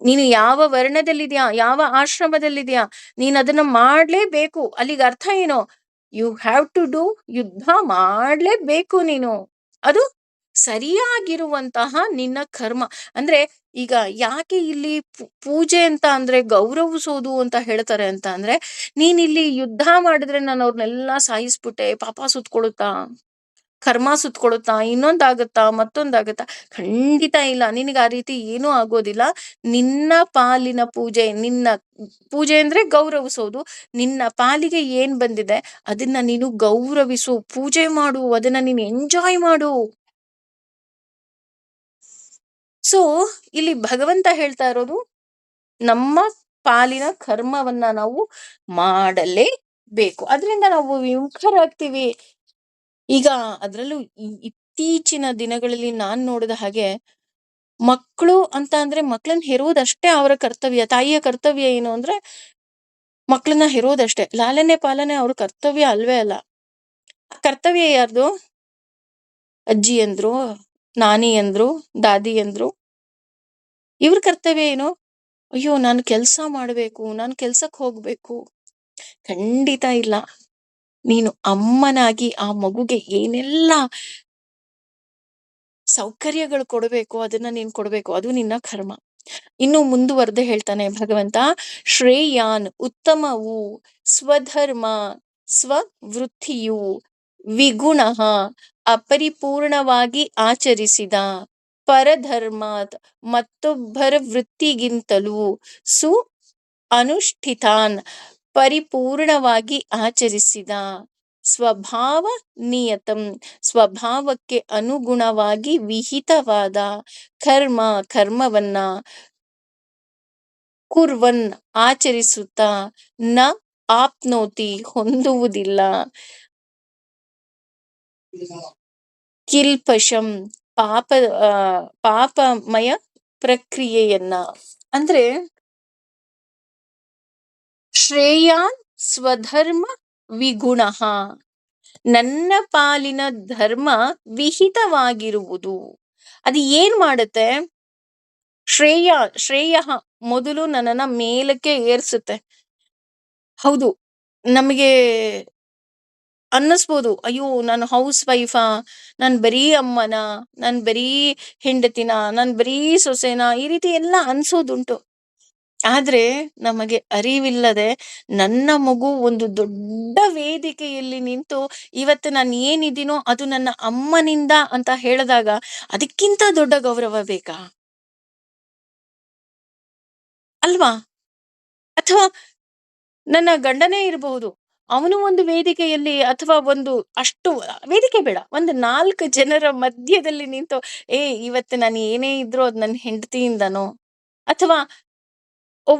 ನೀನು ಯಾವ ವರ್ಣದಲ್ಲಿದ್ಯಾ, ಯಾವ ಆಶ್ರಮದಲ್ಲಿದ್ಯಾ, ನೀನ್ ಅದನ್ನ ಮಾಡ್ಲೇಬೇಕು. ಅಲ್ಲಿಗೆ ಅರ್ಥ ಏನು? ಯು ಹ್ಯಾವ್ ಟು ಡೂ, ಯುದ್ಧ ಮಾಡ್ಲೇಬೇಕು ನೀನು. ಅದು ಸರಿಯಾಗಿರುವಂತಹ ನಿನ್ನ ಕರ್ಮ. ಅಂದ್ರೆ ಈಗ ಯಾಕೆ ಇಲ್ಲಿ ಪೂಜೆ ಅಂತ ಅಂದ್ರೆ ಗೌರವಿಸೋದು ಅಂತ ಹೇಳ್ತಾರೆ ಅಂತ ಅಂದ್ರೆ, ನೀನ್ ಇಲ್ಲಿ ಯುದ್ಧ ಮಾಡಿದ್ರೆ ನಾನು ಅವ್ರನ್ನೆಲ್ಲಾ ಸಾಯಿಸ್ಬಿಟ್ಟೆ, ಪಾಪ ಸುತ್ಕೊಳುತ್ತಾ, ಕರ್ಮ ಸುತ್ಕೊಳುತ್ತಾ, ಇನ್ನೊಂದಾಗತ್ತಾ, ಮತ್ತೊಂದಾಗತ್ತಾ? ಖಂಡಿತ ಇಲ್ಲ. ನಿನಗೆ ಆ ರೀತಿ ಏನೂ ಆಗೋದಿಲ್ಲ. ನಿನ್ನ ಪಾಲಿನ ಪೂಜೆ, ನಿನ್ನ ಪೂಜೆ ಅಂದ್ರೆ ಗೌರವಿಸೋದು. ನಿನ್ನ ಪಾಲಿಗೆ ಏನ್ ಬಂದಿದೆ ಅದನ್ನ ನೀನು ಗೌರವಿಸು, ಪೂಜೆ ಮಾಡು, ಅದನ್ನ ನೀನು ಎಂಜಾಯ್ ಮಾಡು. ಸೊ ಇಲ್ಲಿ ಭಗವಂತ ಹೇಳ್ತಾ ಇರೋದು, ನಮ್ಮ ಪಾಲಿನ ಕರ್ಮವನ್ನ ನಾವು ಮಾಡಲೇಬೇಕು. ಅದರಿಂದ ನಾವು ವಿಮುಖರಾಗ್ತೀವಿ. ಈಗ ಅದ್ರಲ್ಲೂ ಇತ್ತೀಚಿನ ದಿನಗಳಲ್ಲಿ ನಾನ್ ನೋಡಿದ ಹಾಗೆ, ಮಕ್ಕಳು ಅಂತ ಅಂದ್ರೆ ಮಕ್ಳನ್ನ ಹೆರುವುದಷ್ಟೇ ಅವರ ಕರ್ತವ್ಯ. ತಾಯಿಯ ಕರ್ತವ್ಯ ಏನು ಅಂದ್ರೆ ಮಕ್ಳನ್ನ ಹೆರುವುದಷ್ಟೇ. ಲಾಲನೆ ಪಾಲನೆ ಅವ್ರ ಕರ್ತವ್ಯ ಅಲ್ವೇ ಅಲ್ಲ. ಕರ್ತವ್ಯ ಯಾರ್ದು? ಅಜ್ಜಿ ಅಂದ್ರು, ನಾನಿ ಅಂದ್ರು, ದಾದಿ ಅಂದ್ರು. ಇವ್ರ ಕರ್ತವ್ಯ ಏನು? ಅಯ್ಯೋ ನಾನು ಕೆಲ್ಸ ಮಾಡ್ಬೇಕು, ನಾನು ಕೆಲ್ಸಕ್ ಹೋಗ್ಬೇಕು. ಖಂಡಿತ ಇಲ್ಲ. ನೀನು ಅಮ್ಮನಾಗಿ ಆ ಮಗುಗೆ ಏನೆಲ್ಲ ಸೌಕರ್ಯಗಳು ಕೊಡಬೇಕು ಅದನ್ನ ನೀನ್ ಕೊಡ್ಬೇಕು. ಅದು ನಿನ್ನ ಕರ್ಮ. ಇನ್ನು ಮುಂದುವರೆದು ಹೇಳ್ತಾನೆ ಭಗವಂತ, ಶ್ರೇಯಾನ್ ಉತ್ತಮವು ಸ್ವಧರ್ಮ ಸ್ವವೃತ್ತಿಯು ವಿಗುಣ ಅಪರಿಪೂರ್ಣವಾಗಿ ಆಚರಿಸಿದ ಪರಧರ್ಮಾತ್ ಮತ್ತೊಬ್ಬರ ವೃತ್ತಿಗಿಂತಲೂ ಸು ಅನುಷ್ಠಿತಾನ್ ಪರಿಪೂರ್ಣವಾಗಿ ಆಚರಿಸಿದ ಸ್ವಭಾವ ನಿಯತಂ ಸ್ವಭಾವಕ್ಕೆ ಅನುಗುಣವಾಗಿ ವಿಹಿತವಾದ ಕರ್ಮವನ್ನ ಕುರ್ವನ್ ಆಚರಿಸುತ್ತಾ ನ ಆಪ್ನೋತಿ ಹೊಂದುವುದಿಲ್ಲ ಕಿಲ್ಪಶಂ ಪಾಪ ಪಾಪಮಯ ಪ್ರಕ್ರಿಯೆಯನ್ನ. ಅಂದ್ರೆ ಶ್ರೇಯಾನ್ ಸ್ವಧರ್ಮ ವಿಗುಣ, ನನ್ನ ಪಾಲಿನ ಧರ್ಮ ವಿಹಿತವಾಗಿರುವುದು. ಅದು ಏನ್ ಮಾಡುತ್ತೆ? ಶ್ರೇಯ ಶ್ರೇಯಃ ಮೊದಲು ನನ್ನನ್ನ ಮೇಲಕ್ಕೆ ಏರ್ಸುತ್ತೆ. ಹೌದು. ನಮಗೆ ಅನ್ನಿಸ್ಬೋದು, ಅಯ್ಯೋ! ನಾನು ಹೌಸ್ ವೈಫಾ? ನಾನ್ ಬರೀ ಅಮ್ಮನಾ? ನಾನ್ ಬರೀ ಹೆಂಡತಿನಾ? ನಾನ್ ಬರೀ ಸೊಸೆನಾ? ಈ ರೀತಿ ಎಲ್ಲ ಅನ್ಸೋದುಂಟು. ಆದ್ರೆ ನಮಗೆ ಅರಿವಿಲ್ಲದೆ ನನ್ನ ಮಗು ಒಂದು ದೊಡ್ಡ ವೇದಿಕೆಯಲ್ಲಿ ನಿಂತು ಇವತ್ತು ನಾನು ಏನಿದ್ದೀನೋ ಅದು ನನ್ನ ಅಮ್ಮನಿಂದ ಅಂತ ಹೇಳಿದಾಗ ಅದಕ್ಕಿಂತ ದೊಡ್ಡ ಗೌರವ ಬೇಕಾ? ಅಲ್ವಾ? ಅಥವಾ ನನ್ನ ಗಂಡನೇ ಇರಬಹುದು. ಅವನು ಒಂದು ವೇದಿಕೆಯಲ್ಲಿ ಅಥವಾ ಒಂದು ಅಷ್ಟು ವೇದಿಕೆ ಬೇಡ. ಒಂದು 4 ಜನರ ಮಧ್ಯದಲ್ಲಿ ನಿಂತು, ಇವತ್ತು ನಾನು ಏನೇ ಇದ್ರೂ ಅದು ನನ್ನ ಹೆಂಡತಿಯಿಂದನೋ, ಅಥವಾ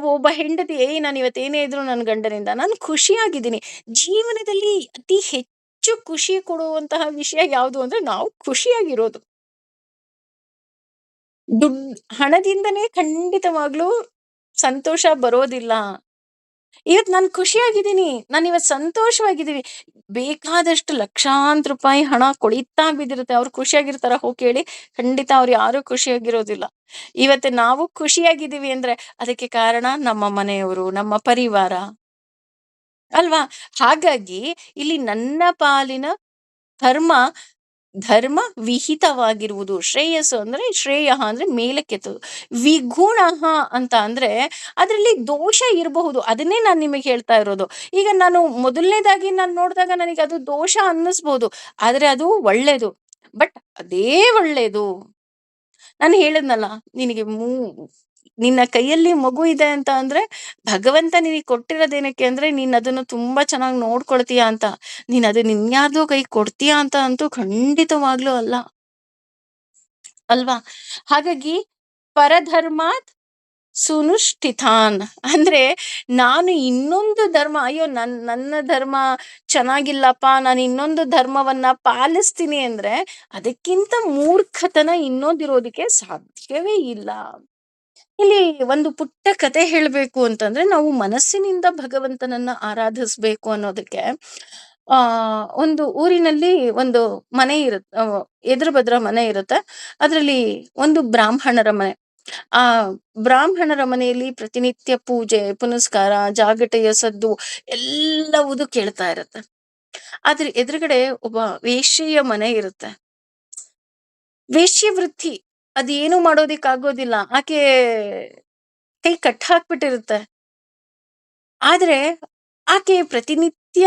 ಒಬ್ಬ ಹೆಂಡತಿ, ನಾನು ಇವತ್ತು ಏನೇ ಇದ್ರೂ ನನ್ನ ಗಂಡನಿಂದ. ನಾನು ಖುಷಿಯಾಗಿದ್ದೀನಿ. ಜೀವನದಲ್ಲಿ ಅತಿ ಹೆಚ್ಚು ಖುಷಿ ಕೊಡುವಂತಹ ವಿಷಯ ಯಾವುದು ಅಂದ್ರೆ ನಾವು ಖುಷಿಯಾಗಿರೋದು. ಹಣದಿಂದನೇ ಖಂಡಿತವಾಗ್ಲೂ ಸಂತೋಷ ಬರೋದಿಲ್ಲ. ಇವತ್ತು ನಾನು ಖುಷಿಯಾಗಿದ್ದೀನಿ. ನಾನಿವತ್ತು ಸಂತೋಷವಾಗಿದ್ದೀನಿ. ಬೇಕಾದಷ್ಟು ಲಕ್ಷಾಂತರ ರೂಪಾಯಿ ಹಣ ಕೊಳಿತಾ ಬಿದ್ದಿರುತ್ತೆ. ಅವ್ರು ಖುಷಿಯಾಗಿರ್ತಾರ? ಹೋಗಿ ಕೇಳಿ. ಖಂಡಿತ ಅವ್ರು ಯಾರೂ ಖುಷಿಯಾಗಿರೋದಿಲ್ಲ. ಇವತ್ತು ನಾವು ಖುಷಿಯಾಗಿದ್ದೀವಿ ಅಂದ್ರೆ ಅದಕ್ಕೆ ಕಾರಣ ನಮ್ಮ ಮನೆಯವರು, ನಮ್ಮ ಪರಿವಾರ ಅಲ್ವಾ? ಹಾಗಾಗಿ ಇಲ್ಲಿ ನನ್ನ ಪಾಲಿನ ಧರ್ಮ ಧರ್ಮ ವಿಹಿತವಾಗಿರುವುದು. ಶ್ರೇಯಸ್ಸು ಅಂದ್ರೆ ಶ್ರೇಯಃ ಅಂದ್ರೆ ಮೇಲಕ್ಕೆತ್ತುವುದು. ವಿಗುಣಃ ಅಂತ ಅಂದ್ರೆ ಅದರಲ್ಲಿ ದೋಷ ಇರಬಹುದು. ಅದನ್ನೇ ನಾನು ನಿಮಗೆ ಹೇಳ್ತಾ ಇರೋದು. ಈಗ ನಾನು ಮೊದಲನೇದಾಗಿ ನಾನು ನೋಡಿದಾಗ ನನಗೆ ಅದು ದೋಷ ಅನ್ನಿಸ್ಬೋದು. ಆದ್ರೆ ಅದು ಒಳ್ಳೇದು. ಬಟ್ ಅದೇ ಒಳ್ಳೇದು. ನಾನು ಹೇಳಿದ್ನಲ್ಲ, ನಿನಗೆ ನಿನ್ನ ಕೈಯಲ್ಲಿ ಮಗು ಇದೆ ಅಂತ ಅಂದ್ರೆ ಭಗವಂತ ನಿನಗೆ ಕೊಟ್ಟಿರೋದೇನಕ್ಕೆ ಅಂದ್ರೆ ನೀನ್ ಅದನ್ನು ತುಂಬಾ ಚೆನ್ನಾಗಿ ನೋಡ್ಕೊಳ್ತೀಯ ಅಂತ. ನೀನ್ ಅದನ್ನ ಇನ್ಯಾರ್ದೋ ಕೈ ಕೊಡ್ತೀಯಾ ಅಂತ ಅಂತೂ ಖಂಡಿತವಾಗ್ಲೂ ಅಲ್ಲ. ಅಲ್ವಾ? ಹಾಗಾಗಿ ಪರಧರ್ಮಾತ್ ಸುನುಷ್ಠಿತಾನ್ ಅಂದ್ರೆ ನಾನು ಇನ್ನೊಂದು ಧರ್ಮ, ಅಯ್ಯೋ ನನ್ನ ಧರ್ಮ ಚೆನ್ನಾಗಿಲ್ಲಪ್ಪ, ನಾನು ಇನ್ನೊಂದು ಧರ್ಮವನ್ನ ಪಾಲಿಸ್ತೀನಿ ಅಂದ್ರೆ ಅದಕ್ಕಿಂತ ಮೂರ್ಖತನ ಇನ್ನೊಂದಿರೋದಕ್ಕೆ ಸಾಧ್ಯವೇ ಇಲ್ಲ. ಇಲ್ಲಿ ಒಂದು ಪುಟ್ಟ ಕತೆ ಹೇಳ್ಬೇಕು ಅಂತಂದ್ರೆ, ನಾವು ಮನಸ್ಸಿನಿಂದ ಭಗವಂತನನ್ನ ಆರಾಧಿಸ್ಬೇಕು ಅನ್ನೋದಕ್ಕೆ ಆ ಒಂದು ಊರಿನಲ್ಲಿ ಒಂದು ಮನೆ ಇರುತ್ತೆ. ಎದುರು ಬದ್ರ ಮನೆ ಇರುತ್ತೆ. ಅದ್ರಲ್ಲಿ ಒಂದು ಬ್ರಾಹ್ಮಣರ ಮನೆ. ಆ ಬ್ರಾಹ್ಮಣರ ಮನೆಯಲ್ಲಿ ಪ್ರತಿನಿತ್ಯ ಪೂಜೆ ಪುನಸ್ಕಾರ, ಜಾಗಟೆಯ ಸದ್ದು ಎಲ್ಲವುದು ಕೇಳ್ತಾ ಇರತ್ತೆ. ಆದ್ರೆ ಎದುರುಗಡೆ ಒಬ್ಬ ವೇಶ್ಯೆಯ ಮನೆ ಇರುತ್ತೆ. ವೇಶ್ಯವೃತ್ತಿ ಅದೇನು ಮಾಡೋದಿಕ್ಕಾಗೋದಿಲ್ಲ. ಆಕೆ ಕೈ ಕಟ್ ಹಾಕ್ಬಿಟ್ಟಿರುತ್ತೆ. ಆದ್ರೆ ಆಕೆ ಪ್ರತಿನಿತ್ಯ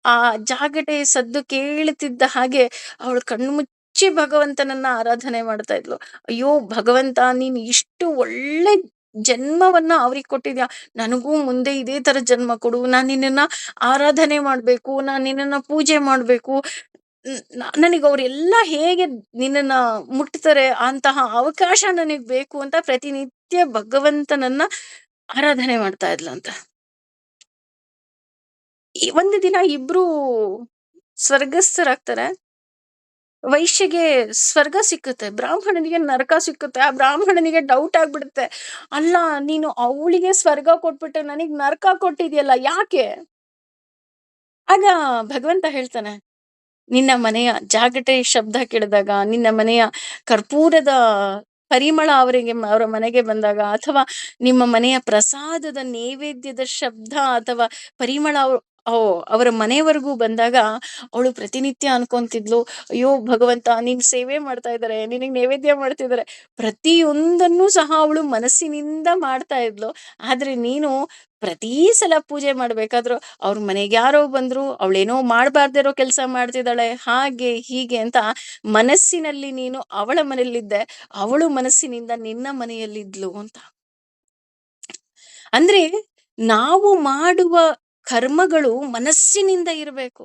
ಆ ಜಾಗಟೆ ಸದ್ದು ಕೇಳುತ್ತಿದ್ದ ಹಾಗೆ ಅವಳು ಕಣ್ಣು ಮುಚ್ಚಿ ಭಗವಂತನನ್ನ ಆರಾಧನೆ ಮಾಡ್ತಾ ಇದ್ಲು. ಅಯ್ಯೋ ಭಗವಂತ, ನೀನ್ ಇಷ್ಟು ಒಳ್ಳೆ ಜನ್ಮವನ್ನ ಅವ್ರಿಗೆ ಕೊಟ್ಟಿದ್ಯಾ, ನನಗೂ ಮುಂದೆ ಇದೇ ತರ ಜನ್ಮ ಕೊಡು. ನಾನ್ ನಿನ್ನನ್ನ ಆರಾಧನೆ ಮಾಡ್ಬೇಕು, ನಾನ್ ನಿನ್ನನ್ನ ಪೂಜೆ ಮಾಡ್ಬೇಕು. ನನಗೆ ಅವ್ರೆಲ್ಲ ಹೇಗೆ ನಿನ್ನನ್ನ ಮುಟ್ತಾರೆ ಅಂತಹ ಅವಕಾಶ ನನಗ್ ಬೇಕು ಅಂತ ಪ್ರತಿನಿತ್ಯ ಭಗವಂತನನ್ನ ಆರಾಧನೆ ಮಾಡ್ತಾ ಇದ್ಲಂತ. ಒಂದು ದಿನ ಇಬ್ರು ಸ್ವರ್ಗಸ್ಥರಾಗ್ತಾರೆ. ವೈಶ್ಯಗೆ ಸ್ವರ್ಗ ಸಿಕ್ಕುತ್ತೆ, ಬ್ರಾಹ್ಮಣನಿಗೆ ನರಕ ಸಿಕ್ಕುತ್ತೆ. ಆ ಬ್ರಾಹ್ಮಣನಿಗೆ ಡೌಟ್ ಆಗ್ಬಿಡುತ್ತೆ, ಅಲ್ಲ ನೀನು ಅವಳಿಗೆ ಸ್ವರ್ಗ ಕೊಟ್ಬಿಟ್ಟು ನನಗ್ ನರಕ ಕೊಟ್ಟಿದ್ಯಲ್ಲ, ಯಾಕೆ? ಆಗ ಭಗವಂತ ಹೇಳ್ತಾನೆ, ನಿನ್ನ ಮನೆಯ ಜಾಗಟೆ ಶಬ್ದ ಕೇಳಿದಾಗ, ನಿನ್ನ ಮನೆಯ ಕರ್ಪೂರದ ಪರಿಮಳ ಅವರ ಮನೆಗೆ ಬಂದಾಗ, ಅಥವಾ ನಿಮ್ಮ ಮನೆಯ ಪ್ರಸಾದದ ನೈವೇದ್ಯದ ಶಬ್ದ ಅಥವಾ ಪರಿಮಳ ಅವರ ಮನೆಯವರೆಗೂ ಬಂದಾಗ ಅವಳು ಪ್ರತಿನಿತ್ಯ ಅನ್ಕೊಂತಿದ್ಲು, ಅಯ್ಯೋ ಭಗವಂತ, ನೀನ್ ಸೇವೆ ಮಾಡ್ತಾ ಇದ್ದಾರೆ, ನಿನಗ್ ನೈವೇದ್ಯ ಮಾಡ್ತಿದ್ದಾರೆ. ಪ್ರತಿಯೊಂದನ್ನು ಸಹ ಅವಳು ಮನಸ್ಸಿನಿಂದ ಮಾಡ್ತಾ ಇದ್ಲು. ಆದ್ರೆ ನೀನು ಪ್ರತಿ ಸಲ ಪೂಜೆ ಮಾಡ್ಬೇಕಾದ್ರು ಅವ್ರ ಮನೆಗೆ ಯಾರೋ ಬಂದ್ರು, ಅವಳೇನೋ ಮಾಡ್ಬಾರ್ದಿರೋ ಕೆಲಸ ಮಾಡ್ತಿದ್ದಾಳೆ, ಹಾಗೆ ಹೀಗೆ ಅಂತ ಮನಸ್ಸಿನಲ್ಲಿ ನೀನು ಅವಳ ಮನೆಯಲ್ಲಿದ್ದೆ, ಅವಳು ಮನಸ್ಸಿನಿಂದ ನಿನ್ನ ಮನೆಯಲ್ಲಿದ್ಲು ಅಂತ. ಅಂದ್ರೆ ನಾವು ಮಾಡುವ ಕರ್ಮಗಳು ಮನಸ್ಸಿನಿಂದ ಇರಬೇಕು.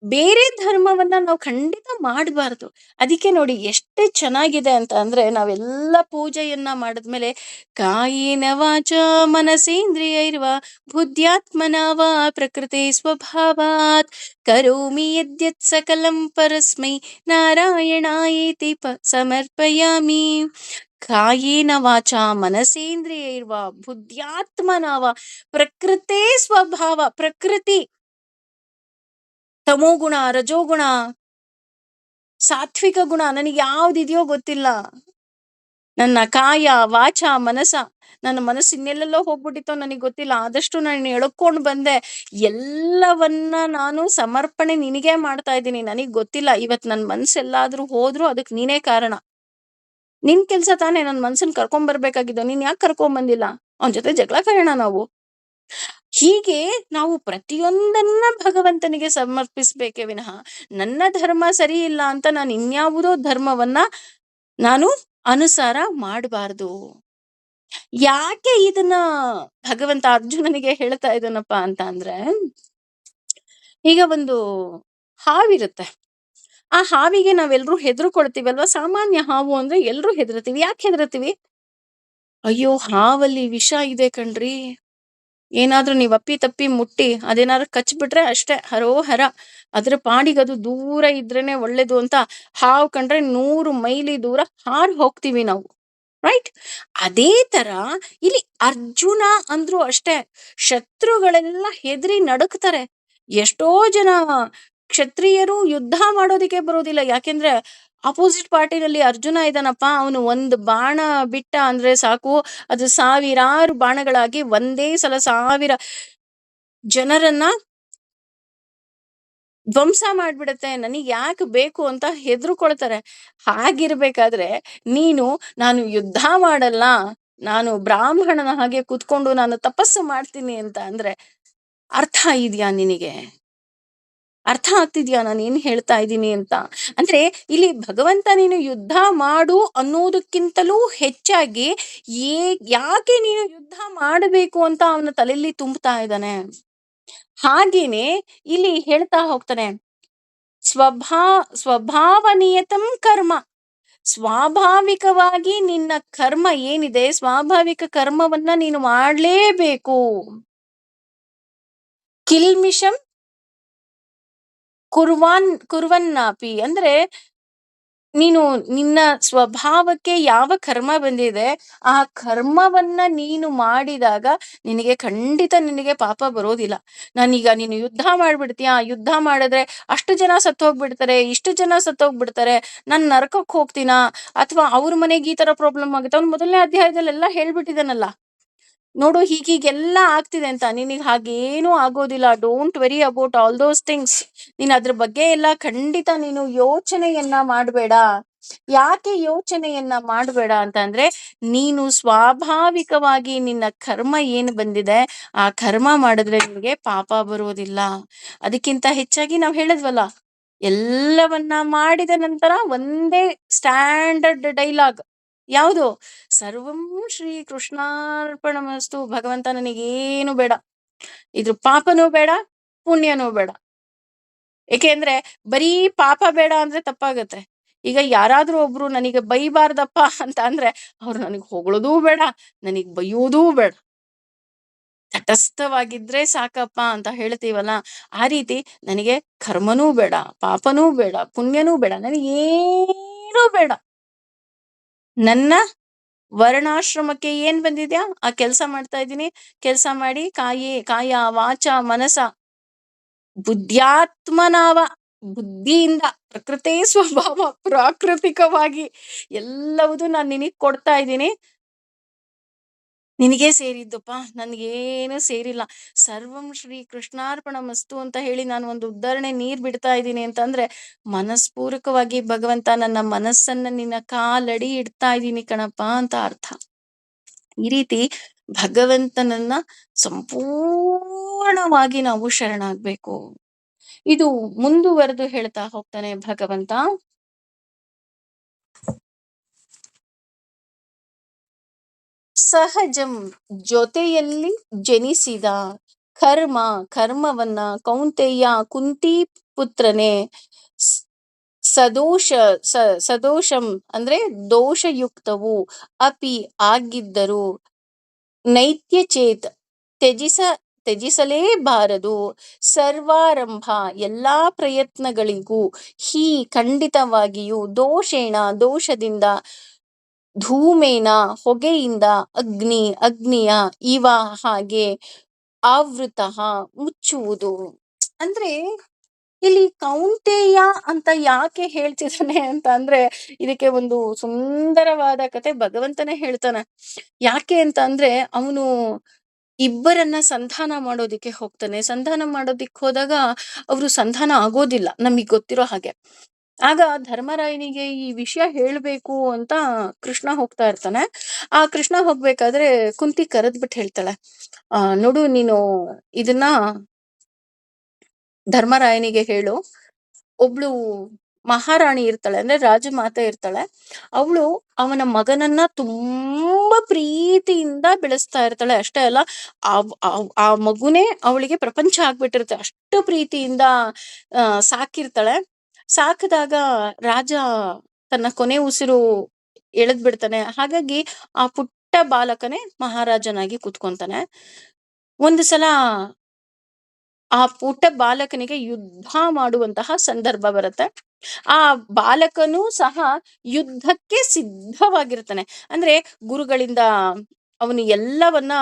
ಬೇರೆ ಧರ್ಮವನ್ನ ನಾವು ಖಂಡಿತ ಮಾಡಬಾರ್ದು. ಅದಕ್ಕೆ ನೋಡಿ ಎಷ್ಟು ಚೆನ್ನಾಗಿದೆ ಅಂತ ಅಂದ್ರೆ, ನಾವೆಲ್ಲ ಪೂಜೆಯನ್ನ ಮಾಡಿದ್ಮೇಲೆ ಕಾಯೇನ ವಾಚ ಮನಸೇಂದ್ರಿಯೈರ್ವ ಬುದ್ಧ್ಯಾತ್ಮನ ವಾ ಪ್ರಕೃತಿ ಸ್ವಭಾವಾತ್ ಕರೋಮಿ ಯದ್ಯತ್ ಸಕಲಂ ಪರಸ್ಮೈ ನಾರಾಯಣಾಯೇತಿ ಸಮರ್ಪಯಾಮಿ. ಕಾಯೇನ ವಾಚ ಮನಸೇಂದ್ರಿಯೈರ್ವ ಬುದ್ಧ್ಯಾತ್ಮನ ವಾ ಪ್ರಕೃತೇ ಸ್ವಭಾವ. ಪ್ರಕೃತಿ ತಮೋಗುಣ, ರಜೋಗುಣ, ಸಾತ್ವಿಕ ಗುಣ ನನಗೆ ಯಾವ್ದಿದೆಯೋ ಗೊತ್ತಿಲ್ಲ. ನನ್ನ ಕಾಯ ವಾಚ ಮನಸ, ನನ್ನ ಮನಸ್ಸು ಇನ್ನೆಲ್ಲೆಲ್ಲೋ ಹೋಗ್ಬಿಟ್ಟಿತ್ತೋ ನನಗೆ ಗೊತ್ತಿಲ್ಲ. ಆದಷ್ಟು ನಾನು ಎಳ್ಕೊಂಡ್ ಬಂದೆ. ಎಲ್ಲವನ್ನ ನಾನು ಸಮರ್ಪಣೆ ನಿನಗೆ ಮಾಡ್ತಾ ಇದ್ದೀನಿ. ನನಗ್ ಗೊತ್ತಿಲ್ಲ, ಇವತ್ ನನ್ ಮನ್ಸೆಲ್ಲಾದ್ರೂ ಹೋದ್ರು ಅದಕ್ ನೀನೇ ಕಾರಣ. ನಿನ್ ಕೆಲ್ಸ ತಾನೇ ನನ್ ಮನ್ಸನ್ ಕರ್ಕೊಂಡ್ ಬರ್ಬೇಕಾಗಿದ್ದು. ನೀನ್ ಯಾಕೆ ಕರ್ಕೊಂಡ್ ಬಂದಿಲ್ಲ? ಅವನ್ ಜೊತೆ ಜಗಳ ಕಾಯೋಣ ನಾವು. ಹೀಗೆ ನಾವು ಪ್ರತಿಯೊಂದನ್ನ ಭಗವಂತನಿಗೆ ಸಮರ್ಪಿಸ್ಬೇಕೇ ವಿನಃ ನನ್ನ ಧರ್ಮ ಸರಿ ಇಲ್ಲ ಅಂತ ನಾನು ಇನ್ಯಾವುದೋ ಧರ್ಮವನ್ನ ನಾನು ಅನುಸಾರ ಮಾಡಬಾರ್ದು. ಯಾಕೆ ಇದನ್ನ ಭಗವಂತ ಅರ್ಜುನನಿಗೆ ಹೇಳ್ತಾ ಇದ್ದಾನಪ್ಪ ಅಂತ ಅಂದ್ರೆ, ಈಗ ಒಂದು ಹಾವಿರುತ್ತೆ. ಆ ಹಾವಿಗೆ ನಾವೆಲ್ರೂ ಹೆದರ್ಕೊಳ್ತೀವಲ್ವಾ? ಸಾಮಾನ್ಯ ಹಾವು ಅಂದ್ರೆ ಎಲ್ರೂ ಹೆದರ್ತೀವಿ. ಯಾಕೆ ಹೆದರ್ತೀವಿ? ಅಯ್ಯೋ, ಹಾವಲ್ಲಿ ವಿಷ ಇದೆ ಕಣ್ರಿ, ಏನಾದ್ರೂ ನೀವ್ ಅಪ್ಪಿ ತಪ್ಪಿ ಮುಟ್ಟಿ ಅದೇನಾದ್ರು ಕಚ್ಬಿಟ್ರೆ ಅಷ್ಟೇ ಹರೋಹರ, ಅದ್ರ ಪಾಡಿಗದು ದೂರ ಇದ್ರೇನೆ ಒಳ್ಳೇದು ಅಂತ ಹಾವು ಕಂಡ್ರೆ 100 ಮೈಲಿ ದೂರ ಹಾರ್ ಹೋಗ್ತೀವಿ ನಾವು. ರೈಟ್? ಅದೇ ತರ ಇಲ್ಲಿ ಅರ್ಜುನ ಅಂದ್ರು ಅಷ್ಟೇ, ಶತ್ರುಗಳೆಲ್ಲ ಹೆದರಿ ನಡುಕ್ತಾರೆ. ಎಷ್ಟೋ ಜನ ಕ್ಷತ್ರಿಯರು ಯುದ್ಧ ಮಾಡೋದಿಕ್ಕೆ ಬರೋದಿಲ್ಲ. ಯಾಕೆಂದ್ರೆ ಅಪೋಸಿಟ್ ಪಾರ್ಟಿನಲ್ಲಿ ಅರ್ಜುನ ಇದ್ದಾನಪ್ಪ, ಅವನು ಒಂದು ಬಾಣ ಬಿಟ್ಟ ಅಂದ್ರೆ ಸಾಕು, ಅದು ಸಾವಿರಾರು ಬಾಣಗಳಾಗಿ ಒಂದೇ ಸಲ 1000 ಜನರನ್ನ ಧ್ವಂಸ ಮಾಡ್ಬಿಡತ್ತೆ. ನನಗ್ ಯಾಕೆ ಬೇಕು ಅಂತ ಹೆದರ್ಕೊಳ್ತಾರೆ. ಹಾಗಿರ್ಬೇಕಾದ್ರೆ ನೀನು ನಾನು ಯುದ್ಧ ಮಾಡಲ್ಲ, ನಾನು ಬ್ರಾಹ್ಮಣನ ಹಾಗೆ ಕೂತ್ಕೊಂಡು ನಾನು ತಪಸ್ಸು ಮಾಡ್ತೀನಿ ಅಂತ ಅಂದ್ರೆ ಅರ್ಥ ಇದೆಯಾ ನಿನಗೆ? ಅರ್ಥ ಆಗ್ತಿದ್ಯಾ ನಾನು ಏನ್ ಹೇಳ್ತಾ ಇದ್ದೀನಿ ಅಂತ? ಅಂದ್ರೆ ಇಲ್ಲಿ ಭಗವಂತ ನೀನು ಯುದ್ಧ ಮಾಡು ಅನ್ನೋದಕ್ಕಿಂತಲೂ ಹೆಚ್ಚಾಗಿ ಯಾಕೆ ನೀನು ಯುದ್ಧ ಮಾಡಬೇಕು ಅಂತ ಅವನ ತಲೆಯಲ್ಲಿ ತುಂಬುತ್ತಾ ಇದ್ದಾನೆ. ಹಾಗೇನೆ ಇಲ್ಲಿ ಹೇಳ್ತಾ ಹೋಗ್ತಾನೆ, ಸ್ವಭಾವನಿಯತಂ ಕರ್ಮ, ಸ್ವಾಭಾವಿಕವಾಗಿ ನಿನ್ನ ಕರ್ಮ ಏನಿದೆ, ಸ್ವಾಭಾವಿಕ ಕರ್ಮವನ್ನ ನೀನು ಮಾಡ್ಲೇಬೇಕು. ಕಿಲ್ಮಿಷಂ ಕುರ್ವನ್ನಾಪಿ ಅಂದ್ರೆ ನೀನು ನಿನ್ನ ಸ್ವಭಾವಕ್ಕೆ ಯಾವ ಕರ್ಮ ಬಂದಿದೆ ಆ ಕರ್ಮವನ್ನ ನೀನು ಮಾಡಿದಾಗ ನಿನಗೆ ಪಾಪ ಬರೋದಿಲ್ಲ. ನಾನೀಗ ನೀನು ಯುದ್ಧ ಮಾಡ್ಬಿಡ್ತೀಯಾ, ಯುದ್ಧ ಮಾಡಿದ್ರೆ ಅಷ್ಟು ಜನ ಸತ್ತೋಗ್ಬಿಡ್ತಾರೆ, ಇಷ್ಟು ಜನ ಸತ್ತೋಗ್ಬಿಡ್ತಾರೆ, ನಾನ್ ನರಕಕ್ಕೆ ಹೋಗ್ತೀನಾ, ಅಥವಾ ಅವ್ರ ಮನೆಗೆ ಈ ತರ ಪ್ರಾಬ್ಲಮ್ ಆಗುತ್ತೆ. ಅವ್ನು ಮೊದಲನೇ ಅಧ್ಯಾಯದಲ್ಲೆಲ್ಲ ಹೇಳ್ಬಿಟ್ಟಿದಾನಲ್ಲ, ನೋಡು ಹೀಗೀಗೆಲ್ಲ ಆಗ್ತಿದೆ ಅಂತ. ನಿನಗೆ ಹಾಗೇನೂ ಆಗೋದಿಲ್ಲ. Don't very about all those things. ನೀನ್ ಅದ್ರ ಬಗ್ಗೆ ಎಲ್ಲ ಖಂಡಿತ ನೀನು ಯೋಚನೆಯನ್ನ ಮಾಡಬೇಡ. ಯಾಕೆ ಯೋಚನೆಯನ್ನ ಮಾಡಬೇಡ ಅಂತ ಅಂದ್ರೆ, ನೀನು ಸ್ವಾಭಾವಿಕವಾಗಿ ನಿನ್ನ ಕರ್ಮ ಏನು ಬಂದಿದೆ ಆ ಕರ್ಮ ಮಾಡಿದ್ರೆ ನಿನ್ಗೆ ಪಾಪ ಬರೋದಿಲ್ಲ. ಅದಕ್ಕಿಂತ ಹೆಚ್ಚಾಗಿ ನಾವ್ ಹೇಳಿದ್ವಲ್ಲ, ಎಲ್ಲವನ್ನ ಮಾಡಿದ ನಂತರ ಒಂದೇ ಸ್ಟ್ಯಾಂಡರ್ಡ್ ಡೈಲಾಗ್ ಯಾವುದು? ಸರ್ವಂ ಶ್ರೀ ಕೃಷ್ಣಾರ್ಪಣಮಸ್ತು. ಭಗವಂತ ನನಗೇನು ಬೇಡ, ಇದ್ರ ಪಾಪನೂ ಬೇಡ, ಪುಣ್ಯನೂ ಬೇಡ. ಏಕೆಂದ್ರೆ ಬರೀ ಪಾಪ ಬೇಡ ಅಂದ್ರೆ ತಪ್ಪಾಗತ್ತೆ. ಈಗ ಯಾರಾದ್ರೂ ಒಬ್ರು ನನಗೆ ಬೈಬಾರ್ದಪ್ಪ ಅಂತ ಅಂದ್ರೆ ಅವ್ರು ನನಗ್ ಹೊಗಳೋದೂ ಬೇಡ, ನನಗ್ ಬೈಯೋದೂ ಬೇಡ, ತಟಸ್ಥವಾಗಿದ್ರೆ ಸಾಕಪ್ಪ ಅಂತ ಹೇಳ್ತೀವಲ್ಲ, ಆ ರೀತಿ ನನಗೆ ಕರ್ಮನೂ ಬೇಡ, ಪಾಪನೂ ಬೇಡ, ಪುಣ್ಯನೂ ಬೇಡ, ನನಗೇನೂ ಬೇಡ. ನನ್ನ ವರ್ಣಾಶ್ರಮಕ್ಕೆ ಏನ್ ಬಂದಿದ್ಯಾ ಆ ಕೆಲಸ ಮಾಡ್ತಾ ಇದ್ದೀನಿ. ಕೆಲಸ ಮಾಡಿ ಕಾಯ ವಾಚ ಮನಸ ಬುದ್ಧ್ಯಾತ್ಮನಾವ, ಬುದ್ಧಿಯಿಂದ, ಪ್ರಕೃತಿ ಸ್ವಭಾವ ಪ್ರಾಕೃತಿಕವಾಗಿ ಎಲ್ಲವೂ ನಾನು ನಿನಗ್ ಕೊಡ್ತಾ ಇದ್ದೀನಿ. ನಿನಗೆ ಸೇರಿದ್ದಪ್ಪ, ನನ್ಗೇನು ಸೇರಿಲ್ಲ. ಸರ್ವಂ ಶ್ರೀ ಕೃಷ್ಣಾರ್ಪಣ ಮಸ್ತು ಅಂತ ಹೇಳಿ ನಾನು ಒಂದು ಉದ್ಧರಣೆ ನೀರ್ ಬಿಡ್ತಾ ಇದ್ದೀನಿ ಅಂತಂದ್ರೆ ಮನಸ್ಪೂರ್ವಕವಾಗಿ ಭಗವಂತ ನನ್ನ ಮನಸ್ಸನ್ನ ನಿನ್ನ ಕಾಲಡಿ ಇಡ್ತಾ ಇದ್ದೀನಿ ಕಣಪ್ಪ ಅಂತ ಅರ್ಥ. ಈ ರೀತಿ ಭಗವಂತನನ್ನ ಸಂಪೂರ್ಣವಾಗಿ ನಾವು ಶರಣಾಗ್ಬೇಕು. ಇದು ಮುಂದುವರೆದು ಹೇಳ್ತಾ ಹೋಗ್ತಾನೆ ಭಗವಂತ, ಸಹಜಂ ಜೊತೆಯಲ್ಲಿ ಜನಿಸಿದ ಕರ್ಮವನ್ನ ಕೌಂತೆಯ ಕುಂತಿ ಪುತ್ರನೇ ಸದೋಷಂ ಅಂದ್ರೆ ದೋಷಯುಕ್ತವು ಅಪಿ ಆಗಿದ್ದರು ನೈತ್ಯಚೇತ್ ತ್ಯಜಿಸಲೇಬಾರದು. ಸರ್ವಾರಂಭ ಎಲ್ಲಾ ಪ್ರಯತ್ನಗಳಿಗೂ ಹೀ ಖಂಡಿತವಾಗಿಯೂ ದೋಷದಿಂದ ಧೂಮೇನ ಹೊಗೆಯಿಂದ ಅಗ್ನಿಯ ಇವ ಹಾಗೆ ಆವೃತ ಮುಚ್ಚುವುದು. ಅಂದ್ರೆ ಇಲ್ಲಿ ಕೌಂಟೇಯ ಅಂತ ಯಾಕೆ ಹೇಳ್ತಿದ್ದಾನೆ ಅಂತ ಅಂದ್ರೆ, ಇದಕ್ಕೆ ಒಂದು ಸುಂದರವಾದ ಕತೆ ಭಗವಂತನೇ ಹೇಳ್ತಾನೆ. ಯಾಕೆ ಅಂತ ಅಂದ್ರೆ, ಅವನು ಇಬ್ಬರನ್ನ ಸಂಧಾನ ಮಾಡೋದಿಕ್ಕೆ ಹೋಗ್ತಾನೆ. ಸಂಧಾನ ಮಾಡೋದಿಕ್ ಹೋದಾಗ ಅವರು ಸಂಧಾನ ಆಗೋದಿಲ್ಲ, ನಮಿಗ್ ಗೊತ್ತಿರೋ ಹಾಗೆ. ಆಗ ಧರ್ಮರಾಯನಿಗೆ ಈ ವಿಷಯ ಹೇಳ್ಬೇಕು ಅಂತ ಕೃಷ್ಣ ಹೋಗ್ತಾ ಇರ್ತಾನೆ. ಆ ಕೃಷ್ಣ ಹೋಗ್ಬೇಕಾದ್ರೆ ಕುಂತಿ ಕರೆದ್ಬಿಟ್ಟು ಹೇಳ್ತಾಳೆ, ನೋಡು ನೀನು ಇದನ್ನ ಧರ್ಮರಾಯನಿಗೆ ಹೇಳು. ಒಬ್ಳು ಮಹಾರಾಣಿ ಇರ್ತಾಳೆ, ಅಂದ್ರೆ ರಾಜಮಾತೆ ಇರ್ತಾಳೆ. ಅವಳು ಅವನ ಮಗನನ್ನ ತುಂಬಾ ಪ್ರೀತಿಯಿಂದ ಬೆಳೆಸ್ತಾ ಇರ್ತಾಳೆ. ಅಷ್ಟೇ ಅಲ್ಲ, ಆ ಮಗುನೇ ಅವಳಿಗೆ ಪ್ರಪಂಚ ಆಗ್ಬಿಟ್ಟಿರುತ್ತೆ, ಅಷ್ಟು ಪ್ರೀತಿಯಿಂದ ಸಾಕಿರ್ತಾಳೆ. ಸಾಕಿದಾಗ ರಾಜ ತನ್ನ ಕೊನೆ ಉಸಿರು ಎಳೆದ್ ಬಿಡ್ತಾನೆ. ಹಾಗಾಗಿ ಆ ಪುಟ್ಟ ಬಾಲಕನೇ ಮಹಾರಾಜನಾಗಿ ಕೂತ್ಕೊಂತಾನೆ. ಒಂದು ಸಲ ಆ ಪುಟ್ಟ ಬಾಲಕನಿಗೆ ಯುದ್ಧ ಮಾಡುವಂತಹ ಸಂದರ್ಭ ಬರುತ್ತೆ. ಆ ಬಾಲಕನೂ ಸಹ ಯುದ್ಧಕ್ಕೆ ಸಿದ್ಧವಾಗಿರ್ತಾನೆ. ಅಂದ್ರೆ ಗುರುಗಳಿಂದ ಅವನು ಎಲ್ಲವನ್ನ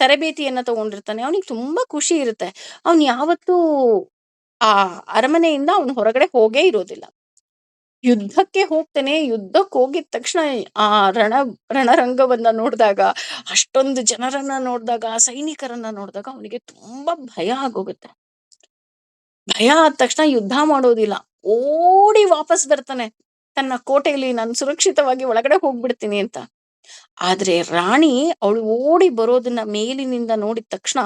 ತರಬೇತಿಯನ್ನ ತಗೊಂಡಿರ್ತಾನೆ. ಅವನಿಗೆ ತುಂಬಾ ಖುಷಿ ಇರುತ್ತೆ. ಅವನು ಯಾವತ್ತೂ ಆ ಅರಮನೆಯಿಂದ ಅವನು ಹೊರಗಡೆ ಹೋಗೇ ಇರೋದಿಲ್ಲ. ಯುದ್ಧಕ್ಕೆ ಹೋಗ್ತಾನೆ. ಯುದ್ಧಕ್ಕೆ ಹೋಗಿದ ತಕ್ಷಣ ಆ ರಣರಂಗವನ್ನ ನೋಡಿದಾಗ, ಅಷ್ಟೊಂದು ಜನರನ್ನ ನೋಡಿದಾಗ, ಸೈನಿಕರನ್ನ ನೋಡಿದಾಗ ಅವನಿಗೆ ತುಂಬಾ ಭಯ ಆಗೋಗುತ್ತೆ. ಭಯ ಆದ ತಕ್ಷಣ ಯುದ್ಧ ಮಾಡೋದಿಲ್ಲ, ಓಡಿ ವಾಪಸ್ ಬರ್ತಾನೆ ತನ್ನ ಕೋಟೆಯಲ್ಲಿ. ನಾನು ಸುರಕ್ಷಿತವಾಗಿ ಒಳಗಡೆ ಹೋಗ್ಬಿಡ್ತೀನಿ ಅಂತ. ಆದ್ರೆ ರಾಣಿ ಅವಳು ಓಡಿ ಬರೋದನ್ನ ಮೇಲಿನಿಂದ ನೋಡಿದ ತಕ್ಷಣ